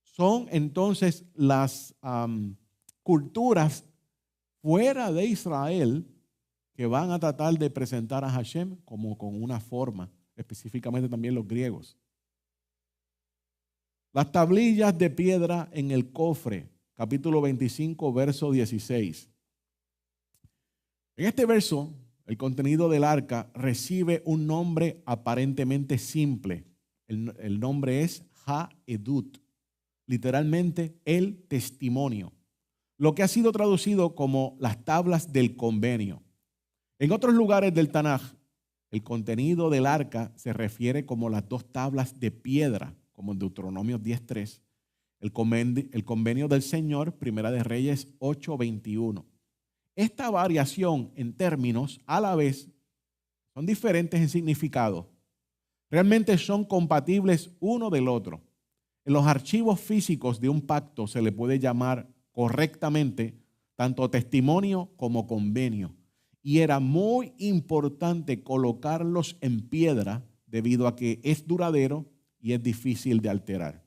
Son entonces las culturas fuera de Israel que van a tratar de presentar a Hashem como con una forma, específicamente también los griegos. Las tablillas de piedra en el cofre, capítulo 25, verso 16. En este verso, el contenido del arca recibe un nombre aparentemente simple. El nombre es Ha-Edut, literalmente el testimonio, lo que ha sido traducido como las tablas del convenio. En otros lugares del Tanaj, el contenido del arca se refiere como las dos tablas de piedra, como en Deuteronomio 10:3, el convenio del Señor, Primera de Reyes 8:21. Esta variación en términos a la vez son diferentes en significado. Realmente son compatibles uno del otro. En los archivos físicos de un pacto se le puede llamar correctamente tanto testimonio como convenio. Y era muy importante colocarlos en piedra debido a que es duradero y es difícil de alterar.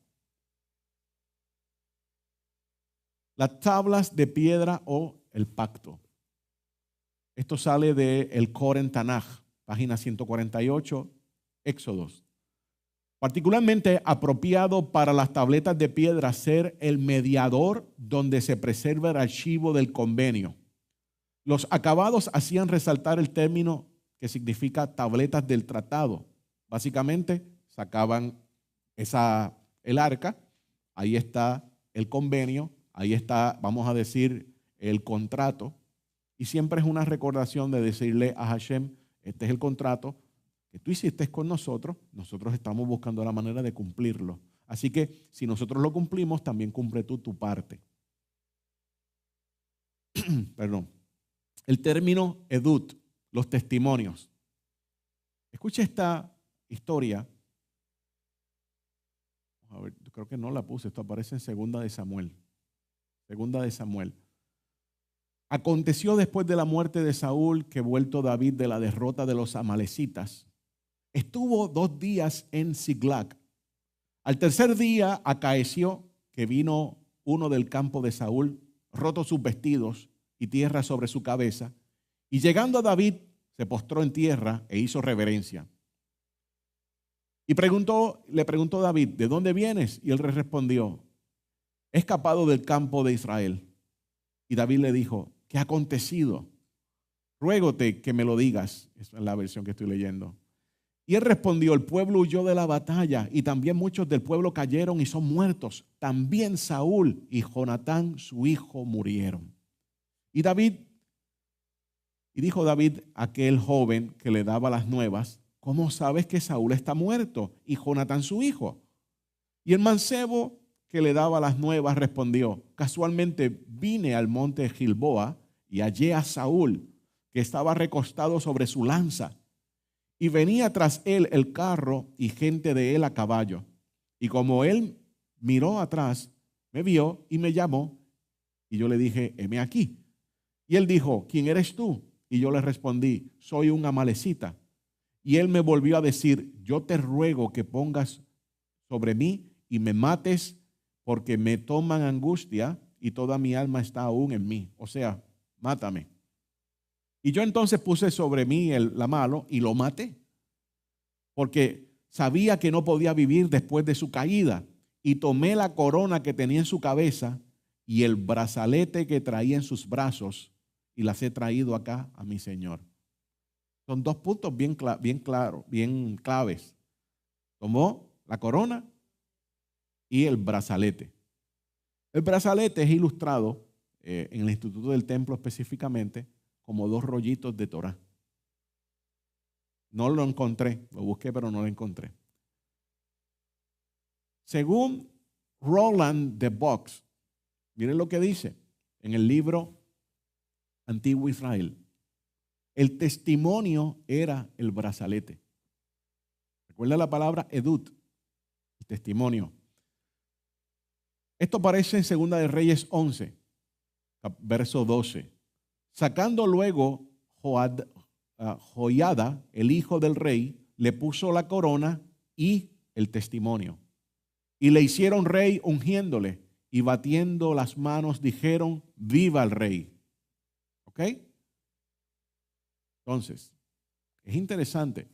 Las tablas de piedra o el pacto. Esto sale de el Koren Tanaj, página 148, Éxodos. Particularmente apropiado para las tabletas de piedra ser el mediador donde se preserva el archivo del convenio. Los acabados hacían resaltar el término que significa tabletas del tratado. Básicamente sacaban el arca, ahí está el convenio, ahí está, vamos a decir, el contrato. Y siempre es una recordación de decirle a Hashem, este es el contrato que tú hiciste con nosotros, nosotros estamos buscando la manera de cumplirlo. Así que si nosotros lo cumplimos, también cumple tú tu parte. Perdón. El término edut, los testimonios. Escucha esta historia. A ver, creo que no la puse, esto aparece en Segunda de Samuel. Segunda de Samuel. Aconteció después de la muerte de Saúl que vuelto David de la derrota de los amalecitas, estuvo 2 días en Siglag. Al tercer día acaeció que vino uno del campo de Saúl, roto sus vestidos y tierra sobre su cabeza, y llegando a David se postró en tierra e hizo reverencia. Y le preguntó David, ¿de dónde vienes? Y él le respondió, he escapado del campo de Israel. Y David le dijo, ¿qué ha acontecido? Ruégote que me lo digas. Esa es la versión que estoy leyendo. Y él respondió, el pueblo huyó de la batalla y también muchos del pueblo cayeron y son muertos. También Saúl y Jonatán, su hijo, murieron. Y dijo David a aquel joven que le daba las nuevas, ¿cómo sabes que Saúl está muerto y Jonatán su hijo? Y el mancebo que le daba las nuevas respondió, casualmente vine al monte Gilboa y hallé a Saúl que estaba recostado sobre su lanza y venía tras él el carro y gente de él a caballo. Y como él miró atrás, me vio y me llamó y yo le dije, heme aquí. Y él dijo, ¿quién eres tú? Y yo le respondí, soy un amalecita. Y él me volvió a decir, yo te ruego que pongas sobre mí y me mates porque me toman angustia y toda mi alma está aún en mí. O sea, mátame. Y yo entonces puse sobre mí la mano y lo maté, porque sabía que no podía vivir después de su caída. Y tomé la corona que tenía en su cabeza y el brazalete que traía en sus brazos y las he traído acá a mi Señor. Son dos puntos bien claros, bien claves. Tomó la corona y el brazalete. El brazalete es ilustrado en el Instituto del Templo específicamente como dos rollitos de Torah. No lo encontré, lo busqué pero no lo encontré. Según Roland de Box, miren lo que dice en el libro Antiguo Israel. El testimonio era el brazalete. Recuerda la palabra edut, el testimonio. Esto aparece en Segunda de Reyes 11, verso 12. Sacando luego Joiada, el hijo del rey, le puso la corona y el testimonio. Y le hicieron rey ungiéndole y batiendo las manos dijeron, viva el rey. ¿Ok? Entonces, es interesante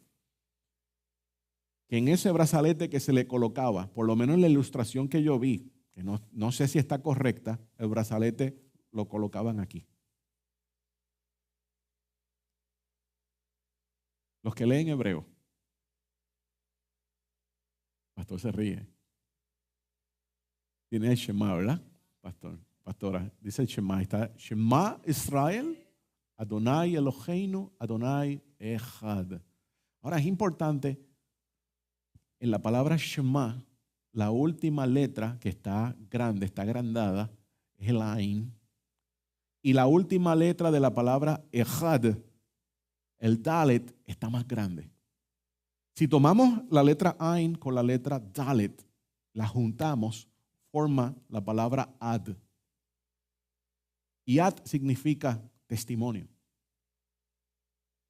que en ese brazalete que se le colocaba, por lo menos en la ilustración que yo vi, que no sé si está correcta, el brazalete lo colocaban aquí. Los que leen hebreo. Pastor se ríe. Tiene el Shema, ¿verdad? Pastora, dice el Shema. Está Shema Israel, Adonai Eloheinu, Adonai Echad. Ahora es importante, en la palabra Shema, la última letra que está grande, está agrandada, es el Ain. Y la última letra de la palabra Echad, el Dalet, está más grande. Si tomamos la letra Ain con la letra Dalet, la juntamos, forma la palabra Ad. Y Ad significa testimonio.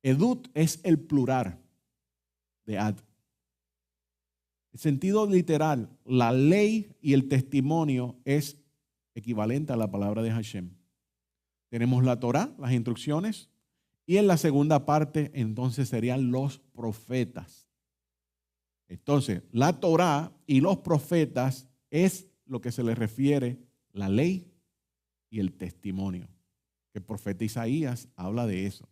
Edut es el plural de Ad. En sentido literal, la ley y el testimonio es equivalente a la palabra de Hashem. Tenemos la Torah, las instrucciones, y en la segunda parte entonces serían los profetas. Entonces, la Torah y los profetas es lo que se le refiere la ley y el testimonio. El profeta Isaías habla de eso.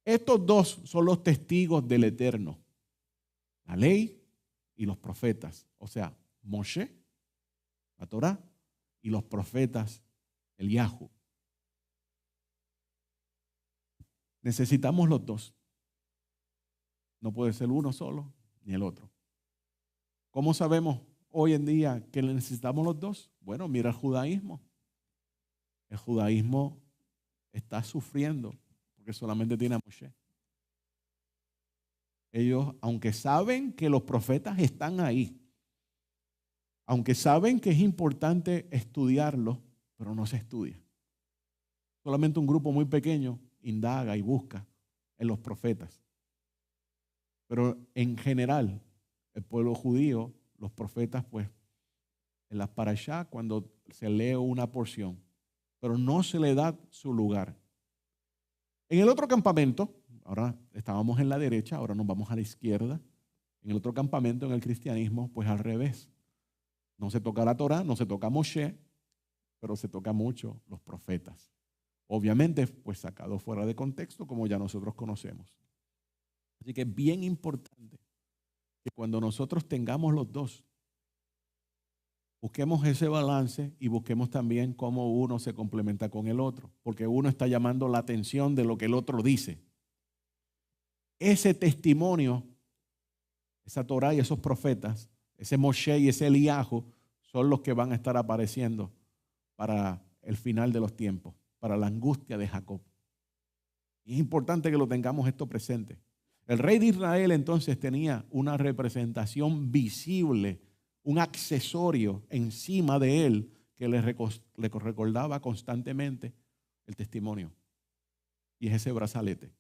Estos dos son los testigos del Eterno. La ley y los profetas. O sea, Moshe, la Torah, y los profetas, el Yahu. Necesitamos los dos. No puede ser uno solo ni el otro. ¿Cómo sabemos hoy en día que necesitamos los dos? Bueno, mira el judaísmo. El judaísmo está sufriendo porque solamente tiene a Moshe. Ellos, aunque saben que los profetas están ahí, aunque saben que es importante estudiarlos, pero no se estudia. Solamente un grupo muy pequeño indaga y busca en los profetas. Pero en general, el pueblo judío, los profetas, pues, en las parashá, cuando se lee una porción, pero no se le da su lugar. En el otro campamento, ahora estábamos en la derecha, ahora nos vamos a la izquierda. En el otro campamento, en el cristianismo, pues al revés. No se toca la Torah, no se toca Moshe, pero se toca mucho los profetas. Obviamente, pues sacado fuera de contexto, como ya nosotros conocemos. Así que es bien importante que cuando nosotros tengamos los dos, busquemos ese balance y busquemos también cómo uno se complementa con el otro, porque uno está llamando la atención de lo que el otro dice. Ese testimonio, esa Torah y esos profetas, ese Moshe y ese Eliyahu, son los que van a estar apareciendo para el final de los tiempos, para la angustia de Jacob. Y es importante que lo tengamos esto presente. El rey de Israel entonces tenía una representación visible, un accesorio encima de él que le recordaba constantemente el testimonio. Y es ese brazalete.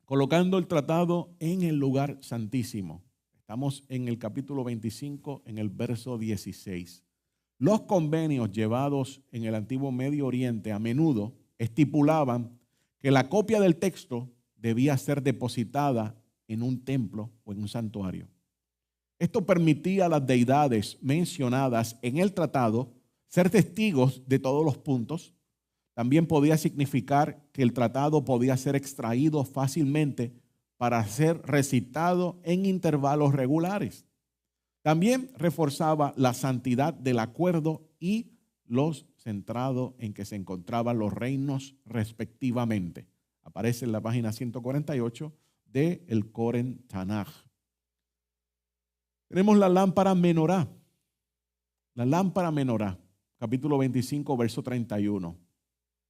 Colocando el tratado en el lugar santísimo. Estamos en el capítulo 25, en el verso 16. Los convenios llevados en el antiguo Medio Oriente a menudo estipulaban que la copia del texto debía ser depositada en un templo o en un santuario. Esto permitía a las deidades mencionadas en el tratado ser testigos de todos los puntos. También podía significar que el tratado podía ser extraído fácilmente para ser recitado en intervalos regulares. También reforzaba la santidad del acuerdo y los centrados en que se encontraban los reinos respectivamente. Aparece en la página 148 del Koren Tanaj. Tenemos la lámpara menorá. La lámpara menorá, capítulo 25, verso 31.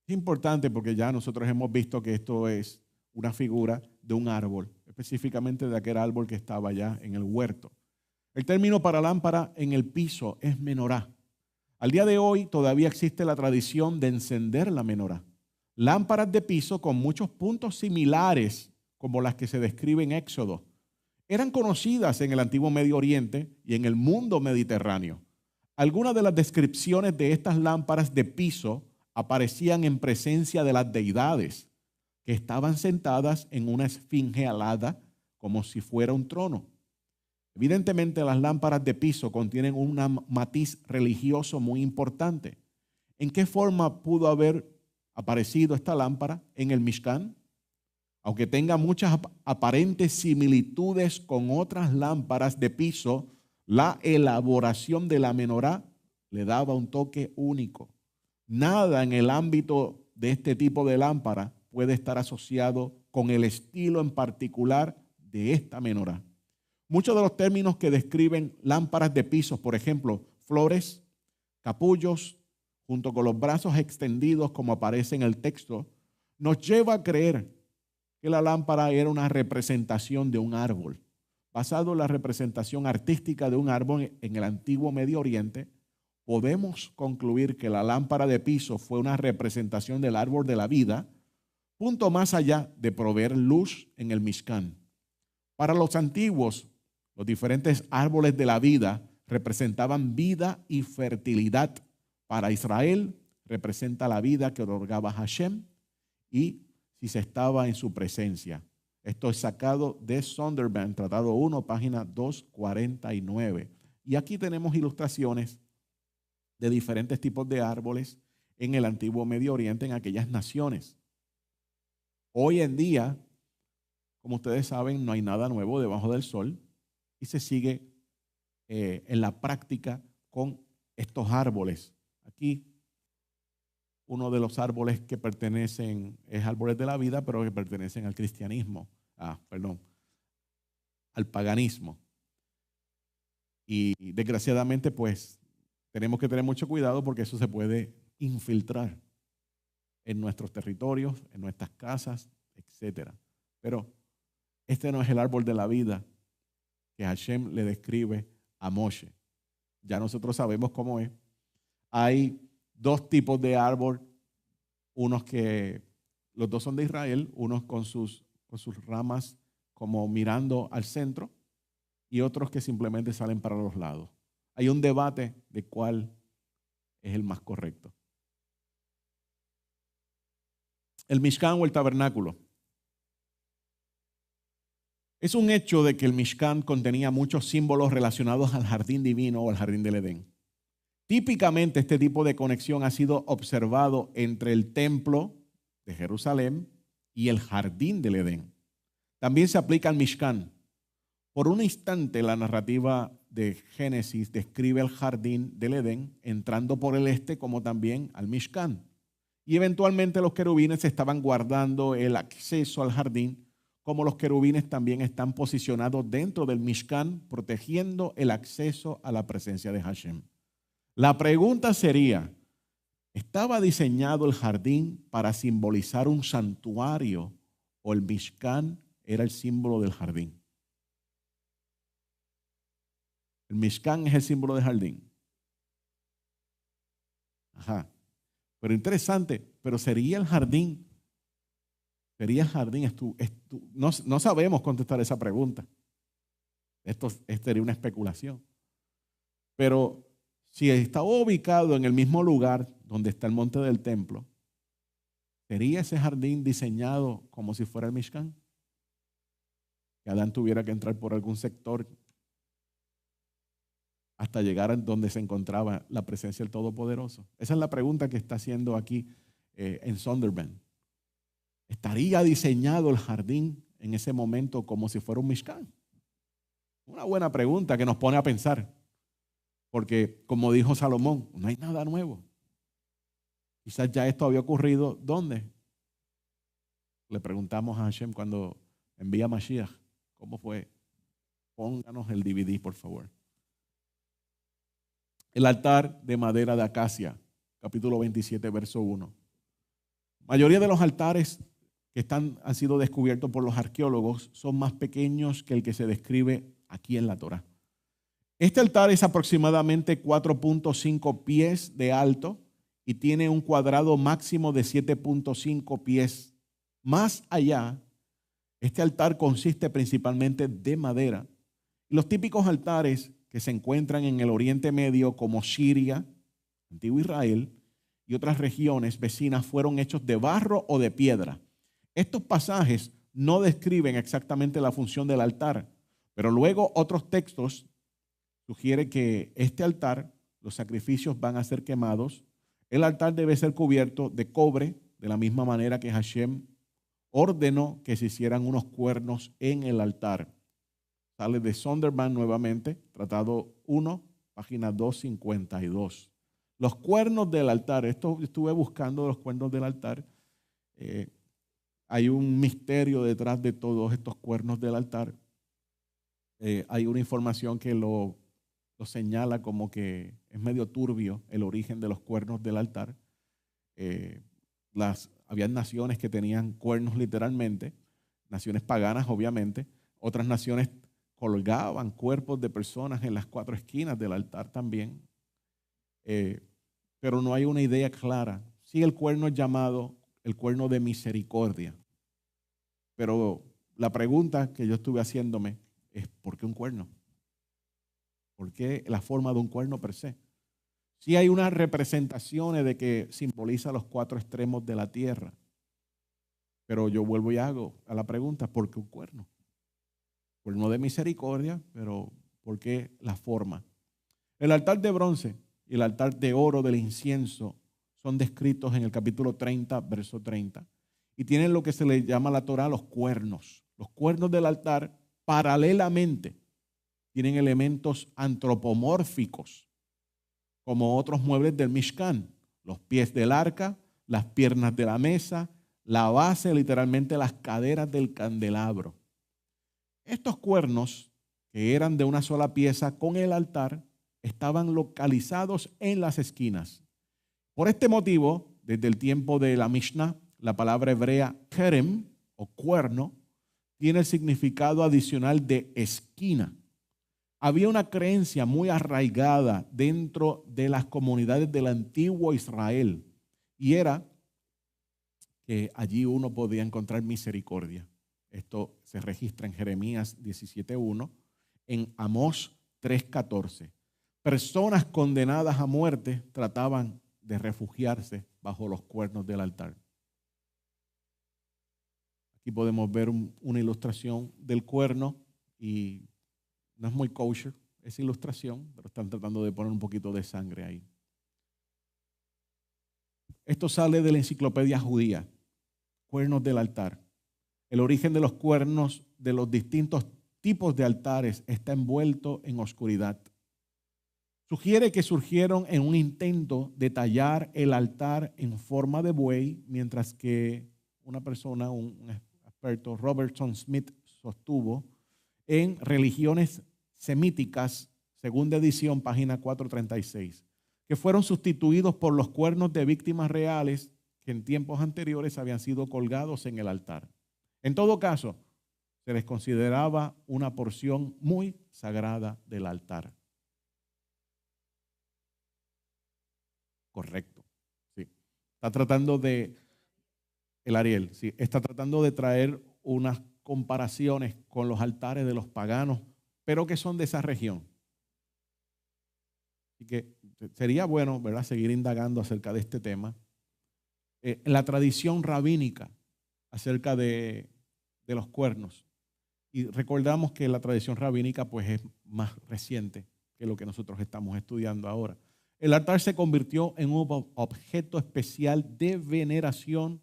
Es importante porque ya nosotros hemos visto que esto es una figura de un árbol, específicamente de aquel árbol que estaba allá en el huerto. El término para lámpara en el piso es menorá. Al día de hoy todavía existe la tradición de encender la menorá. Lámparas de piso con muchos puntos similares como las que se describen en Éxodo eran conocidas en el antiguo Medio Oriente y en el mundo mediterráneo. Algunas de las descripciones de estas lámparas de piso aparecían en presencia de las deidades que estaban sentadas en una esfinge alada como si fuera un trono. Evidentemente, las lámparas de piso contienen un matiz religioso muy importante. ¿En qué forma pudo haber aparecido esta lámpara en el Mishkan? Aunque tenga muchas aparentes similitudes con otras lámparas de piso, la elaboración de la menorá le daba un toque único. Nada en el ámbito de este tipo de lámpara puede estar asociado con el estilo en particular de esta menorá. Muchos de los términos que describen lámparas de pisos, por ejemplo, flores, capullos, junto con los brazos extendidos como aparece en el texto, nos lleva a creer que la lámpara era una representación de un árbol. Basado en la representación artística de un árbol en el antiguo Medio Oriente, podemos concluir que la lámpara de piso fue una representación del árbol de la vida, punto más allá de proveer luz en el Mishkan. Para los antiguos, los diferentes árboles de la vida representaban vida y fertilidad. Para Israel representa la vida que otorgaba Hashem y si se estaba en su presencia. Esto es sacado de Sonderban, Tratado 1, página 249. Y aquí tenemos ilustraciones de diferentes tipos de árboles en el antiguo Medio Oriente, en aquellas naciones. Hoy en día, como ustedes saben, no hay nada nuevo debajo del sol y se sigue en la práctica con estos árboles. Aquí uno de los árboles que pertenecen, es árboles de la vida, pero que pertenecen al cristianismo, al paganismo. Y desgraciadamente, pues, tenemos que tener mucho cuidado porque eso se puede infiltrar en nuestros territorios, en nuestras casas, etc. Pero este no es el árbol de la vida que Hashem le describe a Moshe. Ya nosotros sabemos cómo es. Hay dos tipos de árbol, unos que los dos son de Israel, unos con sus ramas como mirando al centro y otros que simplemente salen para los lados. Hay un debate de cuál es el más correcto. El Mishkan o el tabernáculo. Es un hecho de que el Mishkan contenía muchos símbolos relacionados al jardín divino o al jardín del Edén. Típicamente este tipo de conexión ha sido observado entre el templo de Jerusalén y el jardín del Edén. También se aplica al Mishkan. Por un instante la narrativa de Génesis describe el jardín del Edén entrando por el este como también al Mishkan. Y eventualmente los querubines estaban guardando el acceso al jardín, como los querubines también están posicionados dentro del Mishkan protegiendo el acceso a la presencia de Hashem. La pregunta sería, ¿estaba diseñado el jardín para simbolizar un santuario o el Mishkan era el símbolo del jardín? El Mishkan es el símbolo del jardín. Ajá. Pero interesante, pero sería el jardín. Sería el jardín. No sabemos contestar esa pregunta. Esto sería una especulación. Pero si estaba ubicado en el mismo lugar donde está el monte del templo, ¿sería ese jardín diseñado como si fuera el Mishkan? Que Adán tuviera que entrar por algún sector hasta llegar a donde se encontraba la presencia del Todopoderoso? Esa es la pregunta que está haciendo aquí en Zondervan. ¿Estaría diseñado el jardín en ese momento como si fuera un Mishkan? Una buena pregunta que nos pone a pensar. Porque, como dijo Salomón, no hay nada nuevo. Quizás ya esto había ocurrido, ¿dónde? Le preguntamos a Hashem cuando envía a Mashiach, ¿cómo fue? Pónganos el DVD, por favor. El altar de madera de acacia, capítulo 27, verso 1. La mayoría de los altares que han sido descubiertos por los arqueólogos son más pequeños que el que se describe aquí en la Torá. Este altar es aproximadamente 4.5 pies de alto y tiene un cuadrado máximo de 7.5 pies. Más allá, este altar consiste principalmente de madera. Los típicos altares que se encuentran en el Oriente Medio, como Siria, antiguo Israel, y otras regiones vecinas, fueron hechos de barro o de piedra. Estos pasajes no describen exactamente la función del altar, pero luego otros textos sugieren que este altar, los sacrificios van a ser quemados. El altar debe ser cubierto de cobre, de la misma manera que Hashem ordenó que se hicieran unos cuernos en el altar. Sale de Zondervan nuevamente, Tratado 1, página 252. Los cuernos del altar, esto estuve buscando los cuernos del altar. Hay un misterio detrás de todos estos cuernos del altar. Hay una información que lo señala como que es medio turbio el origen de los cuernos del altar. Había naciones que tenían cuernos literalmente, naciones paganas obviamente, otras naciones colgaban cuerpos de personas en las 4 esquinas del altar también, pero no hay una idea clara. Sí, el cuerno es llamado el cuerno de misericordia, pero la pregunta que yo estuve haciéndome es ¿por qué un cuerno? ¿Por qué la forma de un cuerno per se? Sí hay unas representaciones de que simboliza los 4 extremos de la tierra, pero yo vuelvo y hago a la pregunta, ¿por qué un cuerno? Cuerno de misericordia, pero ¿por qué la forma? El altar de bronce y el altar de oro del incienso son descritos en el capítulo 30, verso 30, y tienen lo que se le llama a la Torá los cuernos. Los cuernos del altar paralelamente tienen elementos antropomórficos, como otros muebles del Mishkan, los pies del arca, las piernas de la mesa, la base, literalmente las caderas del candelabro. Estos cuernos, que eran de una sola pieza con el altar, estaban localizados en las esquinas. Por este motivo, desde el tiempo de la Mishnah, la palabra hebrea kerem o cuerno tiene el significado adicional de esquina. Había una creencia muy arraigada dentro de las comunidades del antiguo Israel y era que allí uno podía encontrar misericordia. Esto se registra en Jeremías 17:1, en Amós 3:14. Personas condenadas a muerte trataban de refugiarse bajo los cuernos del altar. Aquí podemos ver una ilustración del cuerno y no es muy kosher esa ilustración, pero están tratando de poner un poquito de sangre ahí. Esto sale de la enciclopedia judía, cuernos del altar. El origen de los cuernos de los distintos tipos de altares está envuelto en oscuridad. Sugiere que surgieron en un intento de tallar el altar en forma de buey, mientras que una persona, un experto, Robertson Smith, sostuvo en Religiones Semíticas, segunda edición, página 436, que fueron sustituidos por los cuernos de víctimas reales que en tiempos anteriores habían sido colgados en el altar. En todo caso, se les consideraba una porción muy sagrada del altar. Correcto. Sí. Está tratando de, el Ariel, sí, está tratando de traer unas comparaciones con los altares de los paganos, pero que son de esa región. Así que sería bueno, ¿verdad?, seguir indagando acerca de este tema. La tradición rabínica acerca de los cuernos. Y recordamos que la tradición rabínica pues es más reciente. que es lo que nosotros estamos estudiando ahora. El altar se convirtió en un objeto especial de veneración,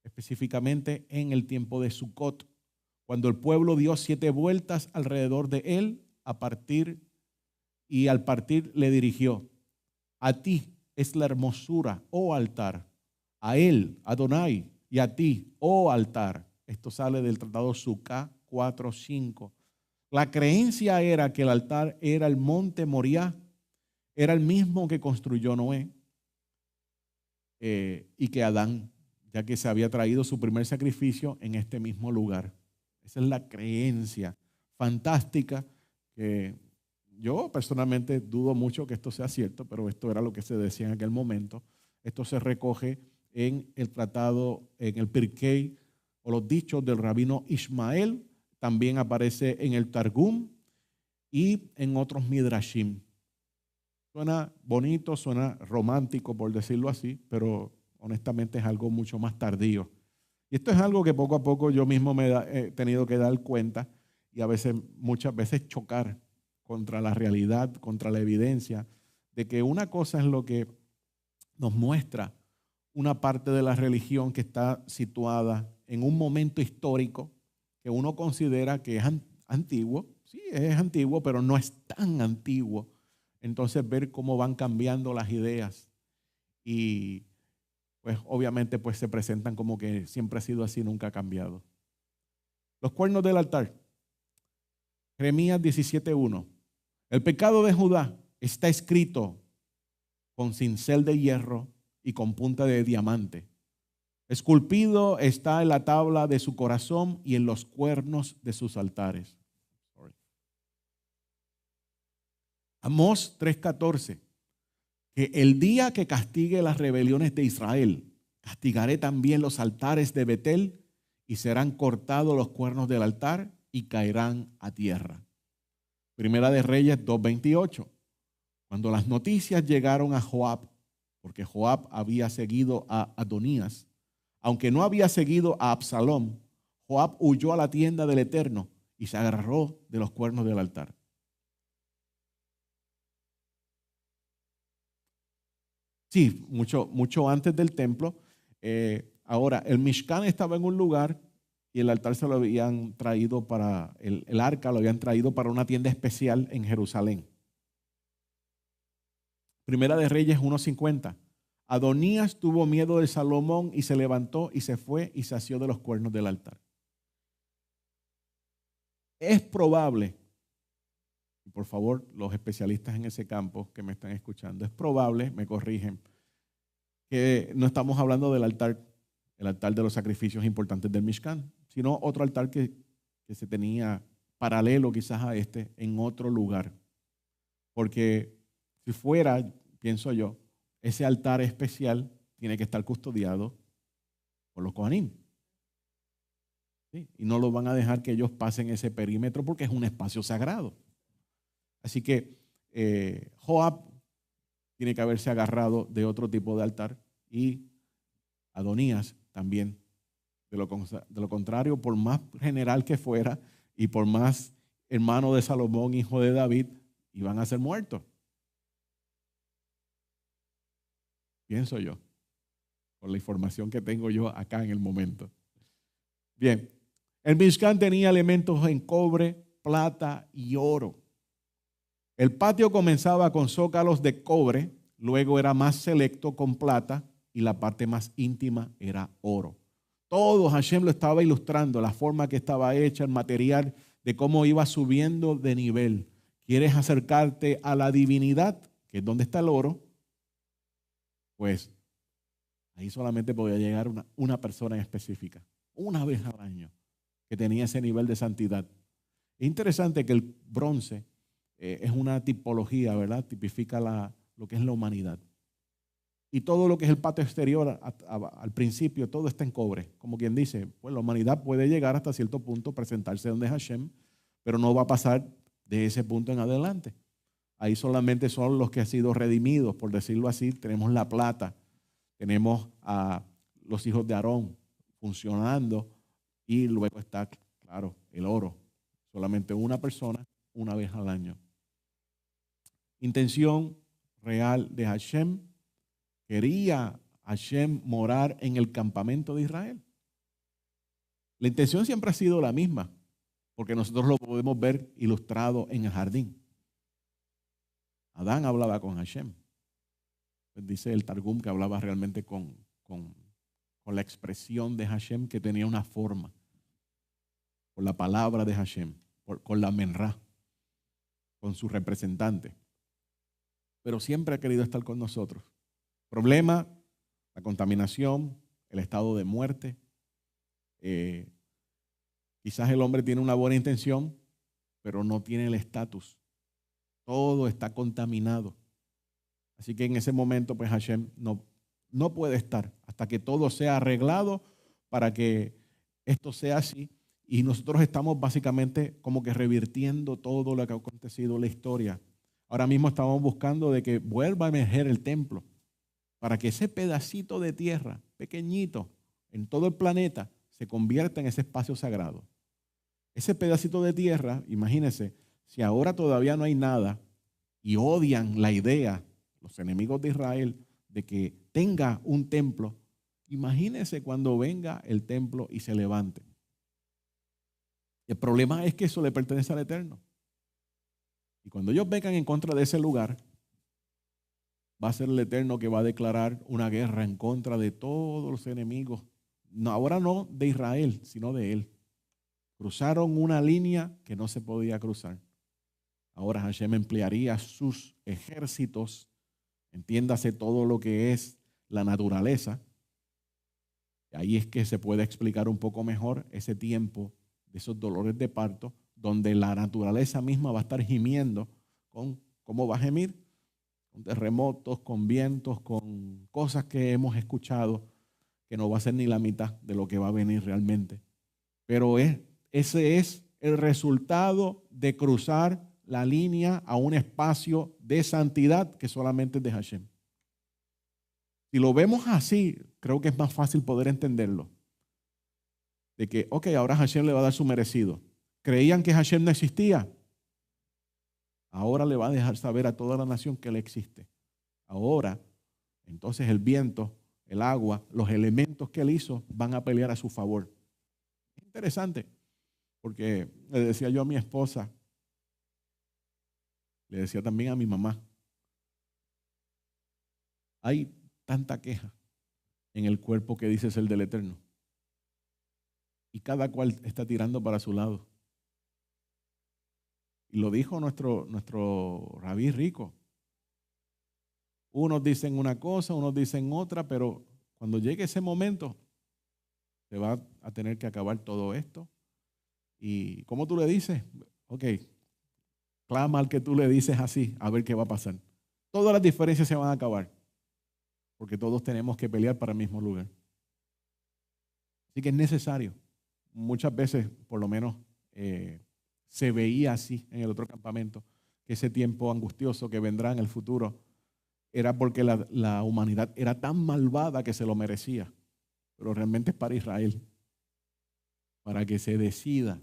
específicamente en el tiempo de Sucot, cuando el pueblo dio 7 vueltas alrededor de él y al partir le dirigió: a ti es la hermosura, oh altar, a él, Adonai, y a ti, oh altar. Esto sale del tratado Sucá 4:5. La creencia era que el altar era el monte Moriah, era el mismo que construyó Noé y que Adán, ya que se había traído su primer sacrificio en este mismo lugar. Esa es la creencia fantástica que yo personalmente dudo mucho que esto sea cierto, pero esto era lo que se decía en aquel momento. Esto se recoge en el tratado, en el Pirkei, o los dichos del rabino Ishmael. También aparece en el Targum y en otros midrashim. Suena bonito, suena romántico, por decirlo así, pero honestamente es algo mucho más tardío. Y esto es algo que poco a poco yo mismo me he tenido que dar cuenta y muchas veces chocar contra la realidad, contra la evidencia, de que una cosa es lo que nos muestra una parte de la religión que está situada en un momento histórico que uno considera que es antiguo. Sí, es antiguo, pero no es tan antiguo. Entonces ver cómo van cambiando las ideas y pues obviamente pues se presentan como que siempre ha sido así, nunca ha cambiado. Los cuernos del altar. Jeremías 17:1. El pecado de Judá está escrito con cincel de hierro y con punta de diamante. Esculpido está en la tabla de su corazón y en los cuernos de sus altares. Amós 3:14. Que el día que castigue las rebeliones de Israel, castigaré también los altares de Betel y serán cortados los cuernos del altar y caerán a tierra. Primera de Reyes 2:28. Cuando las noticias llegaron a Joab, porque Joab había seguido a Adonías, aunque no había seguido a Absalom, Joab huyó a la tienda del Eterno y se agarró de los cuernos del altar. Sí, mucho antes del templo. Ahora, el Mishkan estaba en un lugar y el altar se lo habían traído para, el arca lo habían traído para una tienda especial en Jerusalén. Primera de Reyes 1:50. Adonías tuvo miedo de Salomón y se levantó y se fue y se asió de los cuernos del altar. Es probable, y por favor, los especialistas en ese campo que me están escuchando, es probable, me corrigen, que no estamos hablando del altar, el altar de los sacrificios importantes del Mishkan, sino otro altar que se tenía paralelo quizás a este en otro lugar. Porque si fuera, pienso yo, ese altar especial tiene que estar custodiado por los Kohanim. ¿Sí? Y no los van a dejar que ellos pasen ese perímetro porque es un espacio sagrado. Así que Joab tiene que haberse agarrado de otro tipo de altar y Adonías también. De lo contrario, por más general que fuera y por más hermano de Salomón, hijo de David, iban a ser muertos. Pienso yo, por la información que tengo yo acá en el momento. Bien, el Mishkan tenía elementos en cobre, plata y oro. El patio comenzaba con zócalos de cobre, luego era más selecto con plata y la parte más íntima era oro. Todo Hashem lo estaba ilustrando, la forma que estaba hecha, el material, de cómo iba subiendo de nivel. ¿Quieres acercarte a la divinidad, que es donde está el oro? Pues ahí solamente podía llegar una persona en específica, una vez al año, que tenía ese nivel de santidad. Es interesante que el bronce es una tipología, ¿verdad? Tipifica lo que es la humanidad. Y todo lo que es el patio exterior, al principio, todo está en cobre. Como quien dice, pues la humanidad puede llegar hasta cierto punto, presentarse donde es Hashem, pero no va a pasar de ese punto en adelante. Ahí solamente son los que han sido redimidos, por decirlo así. Tenemos la plata, tenemos a los hijos de Aarón funcionando y luego está, claro, el oro. Solamente una persona, una vez al año. intención real de Hashem. Quería Hashem morar en el campamento de Israel. La intención siempre ha sido la misma, porque nosotros lo podemos ver ilustrado en el jardín. Adán hablaba con Hashem. Pues dice el Targum que hablaba realmente con la expresión de Hashem, que tenía una forma, con la palabra de Hashem, con la menra, con su representante. Pero siempre ha querido estar con nosotros. Problema, la contaminación, el estado de muerte. Quizás el hombre tiene una buena intención, pero no tiene el estatus. Todo está contaminado. Así que en ese momento, pues Hashem no puede estar hasta que todo sea arreglado para que esto sea así. Y nosotros estamos básicamente como que revirtiendo todo lo que ha acontecido en la historia. Ahora mismo estamos buscando de que vuelva a emerger el templo, para que ese pedacito de tierra pequeñito en todo el planeta se convierta en ese espacio sagrado. Ese pedacito de tierra, imagínense, si ahora todavía no hay nada y odian la idea, los enemigos de Israel, de que tenga un templo, imagínense cuando venga el templo y se levante. El problema es que eso le pertenece al Eterno. Y cuando ellos vengan en contra de ese lugar, va a ser el Eterno que va a declarar una guerra en contra de todos los enemigos. No, ahora no de Israel, sino de él. Cruzaron una línea que no se podía cruzar. Ahora Hashem emplearía sus ejércitos, entiéndase todo lo que es la naturaleza. Ahí es que se puede explicar un poco mejor ese tiempo de esos dolores de parto, donde la naturaleza misma va a estar gimiendo con cómo va a gemir, con terremotos, con vientos, con cosas que hemos escuchado, que no va a ser ni la mitad de lo que va a venir realmente. Pero ese es el resultado de cruzar la línea a un espacio de santidad que solamente es de Hashem. Si lo vemos así, creo que es más fácil poder entenderlo. De que, ok, ahora Hashem le va a dar su merecido. ¿Creían que Hashem no existía? Ahora le va a dejar saber a toda la nación que él existe. Ahora, entonces el viento, el agua, los elementos que él hizo van a pelear a su favor. Es interesante, porque le decía yo a mi esposa, le decía también a mi mamá, hay tanta queja en el cuerpo que dice ser del Eterno. Y cada cual está tirando para su lado. Y lo dijo nuestro rabí rico. Unos dicen una cosa, unos dicen otra, pero cuando llegue ese momento, se va a tener que acabar todo esto. Y como tú le dices, ok, clama al que tú le dices así, a ver qué va a pasar. Todas las diferencias se van a acabar, porque todos tenemos que pelear para el mismo lugar. Así que es necesario. Muchas veces, por lo menos, se veía así en el otro campamento, que ese tiempo angustioso que vendrá en el futuro era porque la humanidad era tan malvada que se lo merecía. Pero realmente es para Israel, para que se decida,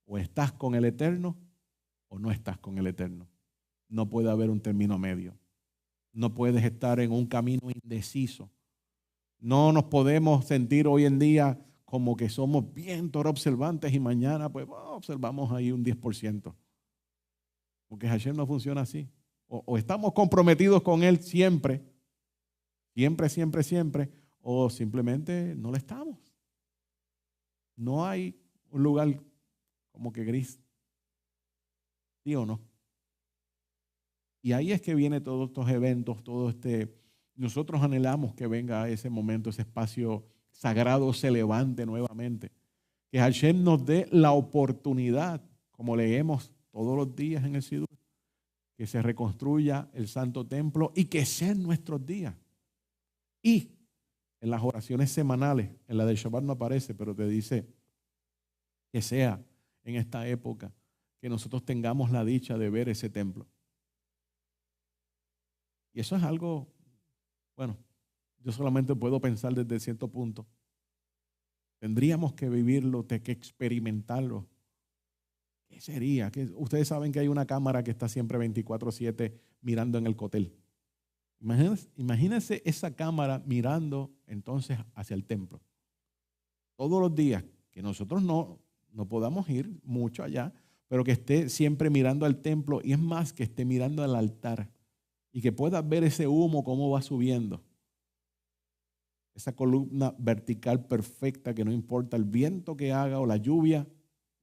o estás con el Eterno o no estás con el Eterno. No puede haber un término medio. No puedes estar en un camino indeciso. No nos podemos sentir hoy en día como que somos bien observantes y mañana pues observamos ahí un 10%. Porque Hashem no funciona así. O estamos comprometidos con Él siempre, o simplemente no lo estamos. No hay un lugar como que gris. ¿Sí o no? Y ahí es que viene todos estos eventos, nosotros anhelamos que venga ese momento, ese espacio sagrado se levante nuevamente. Que Hashem nos dé la oportunidad, como leemos todos los días en el Sidur, que se reconstruya el Santo Templo y que sean nuestros días. Y en las oraciones semanales, en la de Shabbat no aparece, pero te dice que sea en esta época que nosotros tengamos la dicha de ver ese templo. Y eso es algo, bueno, yo solamente puedo pensar desde cierto punto. Tendríamos que vivirlo, que experimentarlo. ¿Qué sería? Ustedes saben que hay una cámara que está siempre 24/7 mirando en el cótel. Imagínense esa cámara mirando entonces hacia el templo. Todos los días, que nosotros no podamos ir mucho allá, pero que esté siempre mirando al templo, y es más, que esté mirando al altar y que pueda ver ese humo cómo va subiendo. Esa columna vertical perfecta que no importa el viento que haga o la lluvia,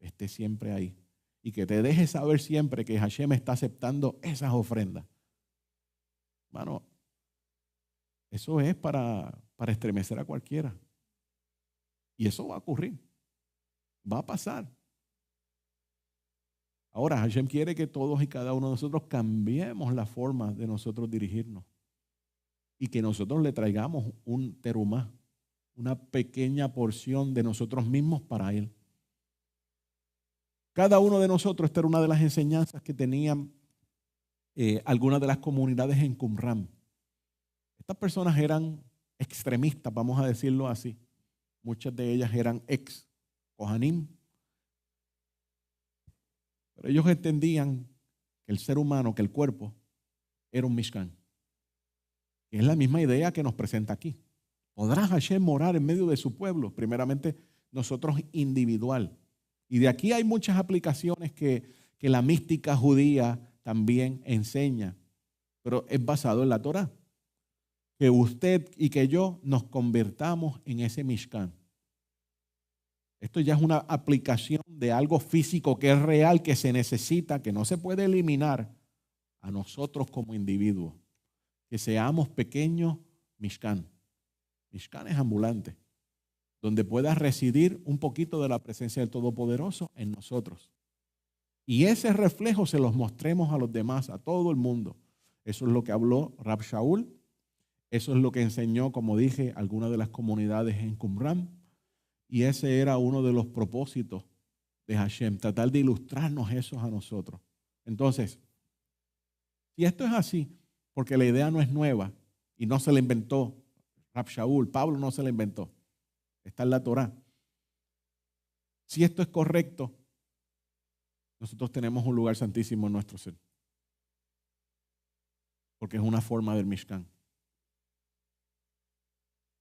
esté siempre ahí. Y que te deje saber siempre que Hashem está aceptando esas ofrendas. Hermano, eso es para estremecer a cualquiera. Y eso va a ocurrir. Va a pasar. Ahora, Hashem quiere que todos y cada uno de nosotros cambiemos la forma de nosotros dirigirnos. Y que nosotros le traigamos un terumá, una pequeña porción de nosotros mismos para Él. Cada uno de nosotros, esta era una de las enseñanzas que tenían algunas de las comunidades en Qumran. Estas personas eran extremistas, vamos a decirlo así. Muchas de ellas eran ex Kohanim. Pero ellos entendían que el ser humano, que el cuerpo, era un Mishkan. Y es la misma idea que nos presenta aquí. ¿Podrá Hashem morar en medio de su pueblo? Primeramente, nosotros individual. Y de aquí hay muchas aplicaciones que la mística judía también enseña, pero es basado en la Torá. Que usted y que yo nos convirtamos en ese Mishkan. Esto ya es una aplicación de algo físico que es real, que se necesita, que no se puede eliminar a nosotros como individuos. Que seamos pequeños Mishkan. Mishkan es ambulante, donde pueda residir un poquito de la presencia del Todopoderoso en nosotros. Y ese reflejo se los mostremos a los demás, a todo el mundo. Eso es lo que habló Rab Shaul. Eso es lo que enseñó, como dije, algunas de las comunidades en Qumran. Y ese era uno de los propósitos de Hashem, tratar de ilustrarnos eso a nosotros. Entonces, si esto es así, porque la idea no es nueva y no se la inventó Rab Shaul, Pablo no se la inventó, está en la Torá. Si esto es correcto, nosotros tenemos un lugar santísimo en nuestro ser, porque es una forma del Mishkan.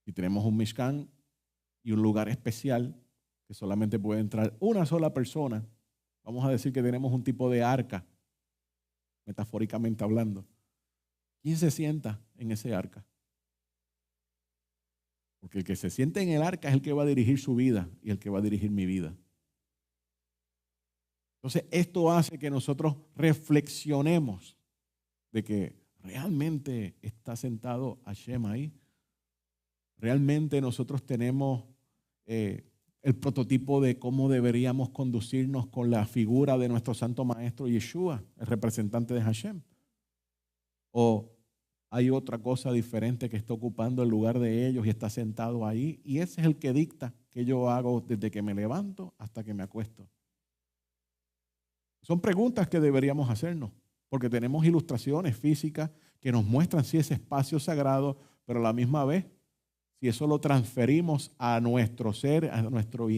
Y tenemos un Mishkan y un lugar especial que solamente puede entrar una sola persona. Vamos a decir que tenemos un tipo de arca, metafóricamente hablando. ¿Quién se sienta en ese arca? Porque el que se siente en el arca es el que va a dirigir su vida y el que va a dirigir mi vida. Entonces, esto hace que nosotros reflexionemos de que realmente está sentado Hashem ahí. Realmente nosotros tenemos el prototipo de cómo deberíamos conducirnos con la figura de nuestro santo maestro Yeshua, el representante de Hashem. O hay otra cosa diferente que está ocupando el lugar de ellos y está sentado ahí. Y ese es el que dicta qué yo hago desde que me levanto hasta que me acuesto. Son preguntas que deberíamos hacernos, porque tenemos ilustraciones físicas que nos muestran sí ese espacio sagrado, pero a la misma vez, si eso lo transferimos a nuestro ser, a nuestro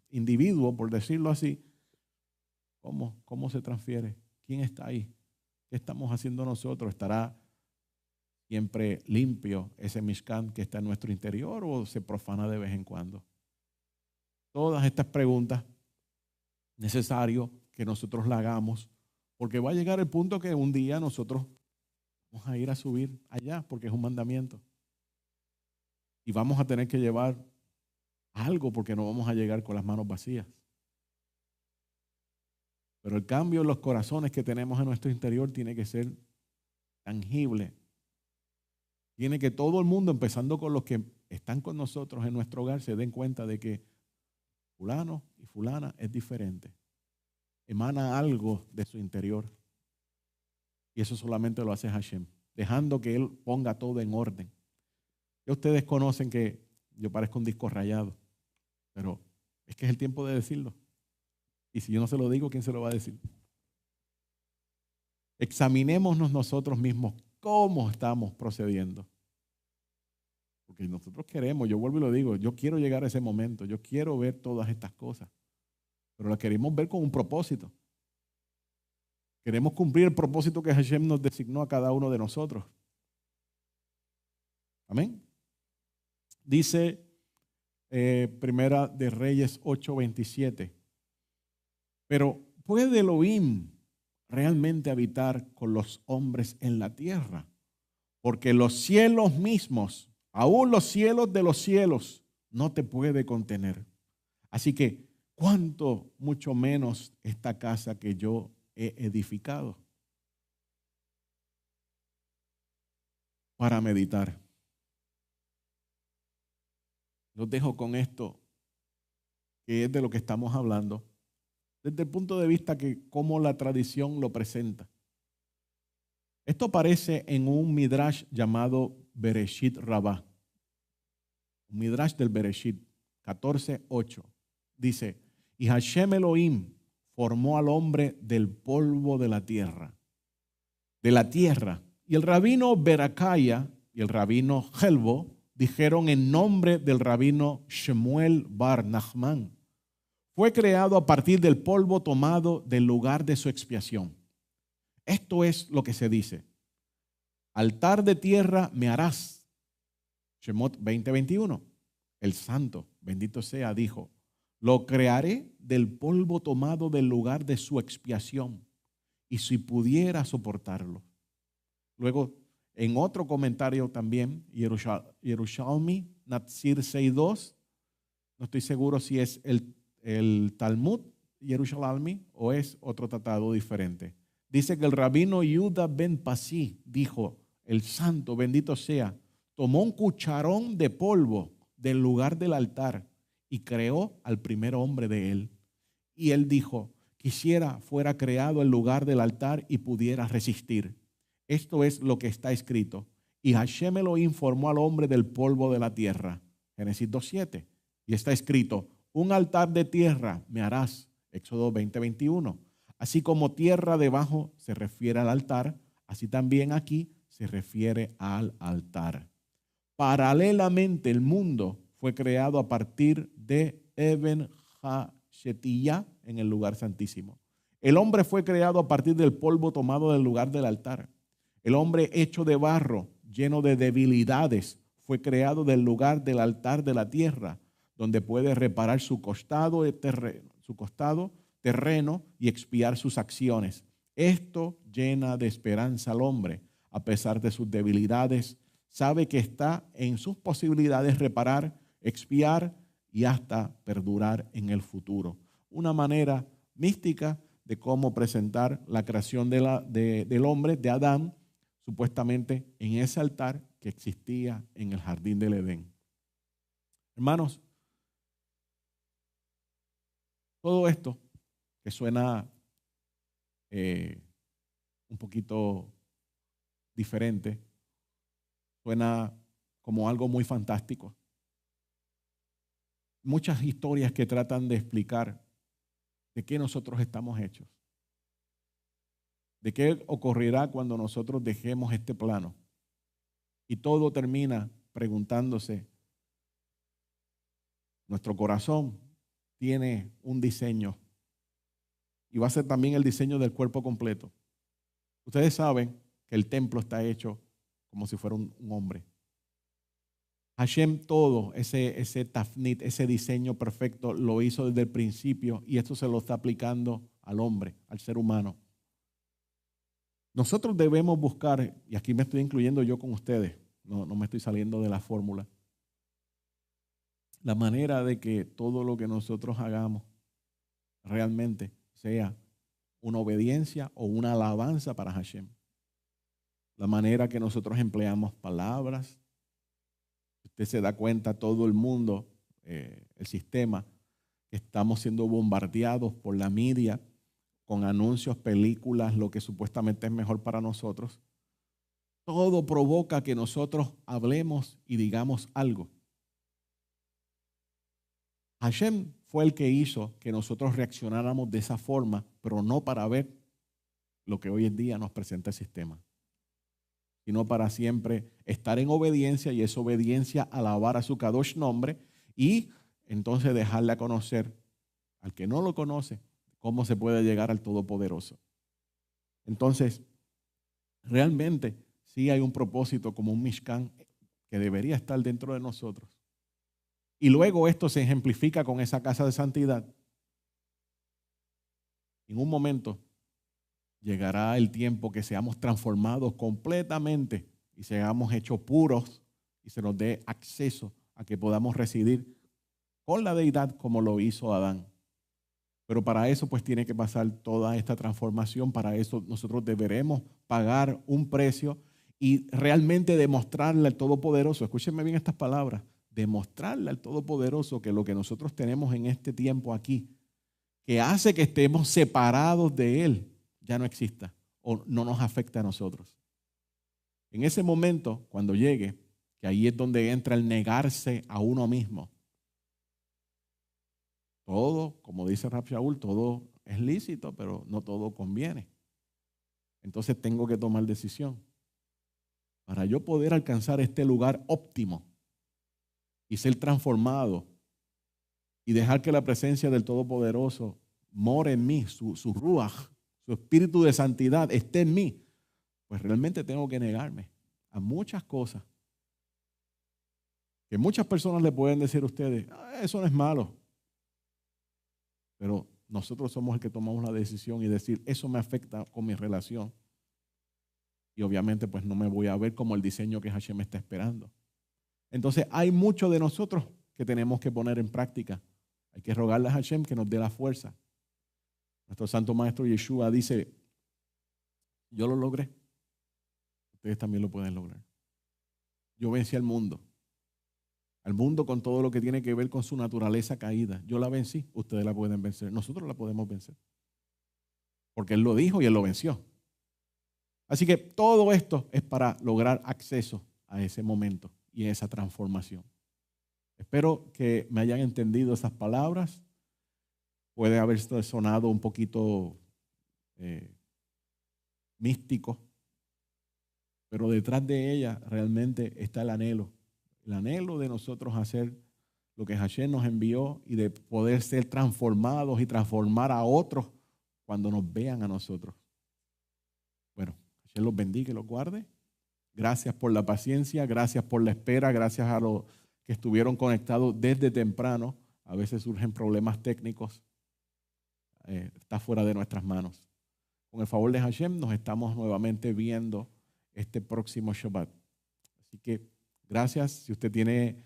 individuo, por decirlo así, ¿cómo se transfiere? ¿Quién está ahí? ¿Qué estamos haciendo nosotros? ¿Estará siempre limpio ese Mishkan que está en nuestro interior o se profana de vez en cuando? Todas estas preguntas necesario que nosotros la hagamos, porque va a llegar el punto que un día nosotros vamos a ir a subir allá, porque es un mandamiento. Y vamos a tener que llevar algo, porque no vamos a llegar con las manos vacías. Pero el cambio en los corazones que tenemos en nuestro interior tiene que ser tangible. Tiene que todo el mundo, empezando con los que están con nosotros en nuestro hogar, se den cuenta de que fulano y fulana es diferente. Emana algo de su interior. Y eso solamente lo hace Hashem, dejando que Él ponga todo en orden. Ya ustedes conocen que yo parezco un disco rayado, pero es que es el tiempo de decirlo. Y si yo no se lo digo, ¿quién se lo va a decir? Examinémonos nosotros mismos cómo estamos procediendo. Porque nosotros queremos, yo vuelvo y lo digo, yo quiero llegar a ese momento, yo quiero ver todas estas cosas. pero la queremos ver con un propósito. Queremos cumplir el propósito que Hashem nos designó a cada uno de nosotros. Amén. Dice Primera de Reyes 8:27. Pero ¿puede Elohim realmente habitar con los hombres en la tierra? Porque los cielos mismos, aún los cielos de los cielos, no te puede contener. Así que, ¿cuánto mucho menos esta casa que yo he edificado? Para meditar. Los dejo con esto, que es de lo que estamos hablando, desde el punto de vista que cómo la tradición lo presenta. Esto aparece en un midrash llamado Bereshit Rabbah. Un midrash del Bereshit 14:8. Dice, y Hashem Elohim formó al hombre del polvo de la tierra. Y el rabino Berakaya y el rabino Helbo dijeron en nombre del rabino Shemuel bar Nachman, fue creado a partir del polvo tomado del lugar de su expiación. Esto es lo que se dice. Altar de tierra me harás. Shemot 20:21. El santo, bendito sea, dijo, lo crearé del polvo tomado del lugar de su expiación, y si pudiera soportarlo. Luego, en otro comentario también, Yerushalmi, Natsir 6:2, no estoy seguro si es el Talmud Yerushalmi o es otro tratado diferente. Dice que el rabino Yehuda ben Pasi dijo, el santo, bendito sea, tomó un cucharón de polvo del lugar del altar y creó al primer hombre de él. Y él dijo, quisiera fuera creado el lugar del altar y pudiera resistir. Esto es lo que está escrito. Y Hashem Elohim formó al hombre del polvo de la tierra. Génesis 2:7. Y está escrito, un altar de tierra me harás. Éxodo 20:21. Así como tierra debajo se refiere al altar, así también aquí se refiere al altar. Paralelamente, el mundo fue creado a partir de Eben HaShetiyah en el lugar santísimo. El hombre fue creado a partir del polvo tomado del lugar del altar. El hombre hecho de barro, lleno de debilidades, fue creado del lugar del altar de la tierra, donde puede reparar su costado terreno y expiar sus acciones. Esto llena de esperanza al hombre, a pesar de sus debilidades. Sabe que está en sus posibilidades reparar, expiar y hasta perdurar en el futuro. Una manera mística de cómo presentar la creación del hombre, de Adán, supuestamente en ese altar que existía en el jardín del Edén. Hermanos, todo esto que suena un poquito diferente, suena como algo muy fantástico. Muchas historias que tratan de explicar de qué nosotros estamos hechos. De qué ocurrirá cuando nosotros dejemos este plano. Y todo termina preguntándose, nuestro corazón tiene un diseño y va a ser también el diseño del cuerpo completo. Ustedes saben que el templo está hecho como si fuera un hombre. Hashem todo, ese tafnit, ese diseño perfecto lo hizo desde el principio y esto se lo está aplicando al hombre, al ser humano. Nosotros debemos buscar, y aquí me estoy incluyendo yo con ustedes, no me estoy saliendo de la fórmula, la manera de que todo lo que nosotros hagamos realmente sea una obediencia o una alabanza para Hashem. La manera que nosotros empleamos palabras. Usted se da cuenta, todo el mundo, el sistema, estamos siendo bombardeados por la media con anuncios, películas, lo que supuestamente es mejor para nosotros. Todo provoca que nosotros hablemos y digamos algo. Hashem fue el que hizo que nosotros reaccionáramos de esa forma, pero no para ver lo que hoy en día nos presenta el sistema, sino para siempre estar en obediencia, y esa obediencia alabar a su Kadosh nombre y entonces dejarle a conocer al que no lo conoce, cómo se puede llegar al Todopoderoso. Entonces, realmente sí hay un propósito como un Mishkan que debería estar dentro de nosotros. Y luego esto se ejemplifica con esa casa de santidad. En un momento llegará el tiempo que seamos transformados completamente y seamos hechos puros y se nos dé acceso a que podamos residir con la deidad como lo hizo Adán. Pero para eso pues tiene que pasar toda esta transformación. Para eso nosotros deberemos pagar un precio y realmente demostrarle al Todopoderoso, escúchenme bien estas palabras, demostrarle al Todopoderoso que lo que nosotros tenemos en este tiempo aquí, que hace que estemos separados de Él, ya no exista o no nos afecta a nosotros. En ese momento, cuando llegue, que ahí es donde entra el negarse a uno mismo. Todo, como dice Rab Shaul, todo es lícito, pero no todo conviene. Entonces tengo que tomar decisión. Para yo poder alcanzar este lugar óptimo y ser transformado y dejar que la presencia del Todopoderoso more en mí, su ruaj, su espíritu de santidad esté en mí, pues realmente tengo que negarme a muchas cosas que muchas personas le pueden decir a ustedes, eso no es malo. Pero nosotros somos el que tomamos la decisión y decir, eso me afecta con mi relación. Y obviamente pues no me voy a ver como el diseño que Hashem está esperando. Entonces hay mucho de nosotros que tenemos que poner en práctica. Hay que rogarle a Hashem que nos dé la fuerza. Nuestro Santo Maestro Yeshua dice, yo lo logré. Ustedes también lo pueden lograr. Yo vencí al mundo con todo lo que tiene que ver con su naturaleza caída. Yo la vencí, ustedes la pueden vencer. Nosotros la podemos vencer. Porque Él lo dijo y Él lo venció. Así que todo esto es para lograr acceso a ese momento y a esa transformación. Espero que me hayan entendido esas palabras. Puede haber sonado un poquito místico, pero detrás de ella realmente está el anhelo de nosotros hacer lo que Hashem nos envió y de poder ser transformados y transformar a otros cuando nos vean a nosotros. Bueno, Hashem los bendiga y los guarde. Gracias por la paciencia, gracias por la espera, gracias a los que estuvieron conectados desde temprano. A veces surgen problemas técnicos. Está fuera de nuestras manos. Con el favor de Hashem nos estamos nuevamente viendo este próximo Shabbat. Así que gracias. Si usted tiene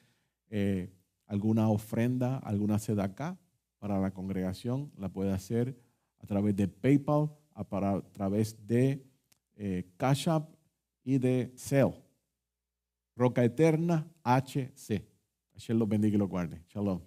alguna ofrenda, alguna sedacá para la congregación, la puede hacer a través de PayPal, a través de Cash App y de Zelle. Roca Eterna HC. Hashem los bendiga y los guarde. Shalom.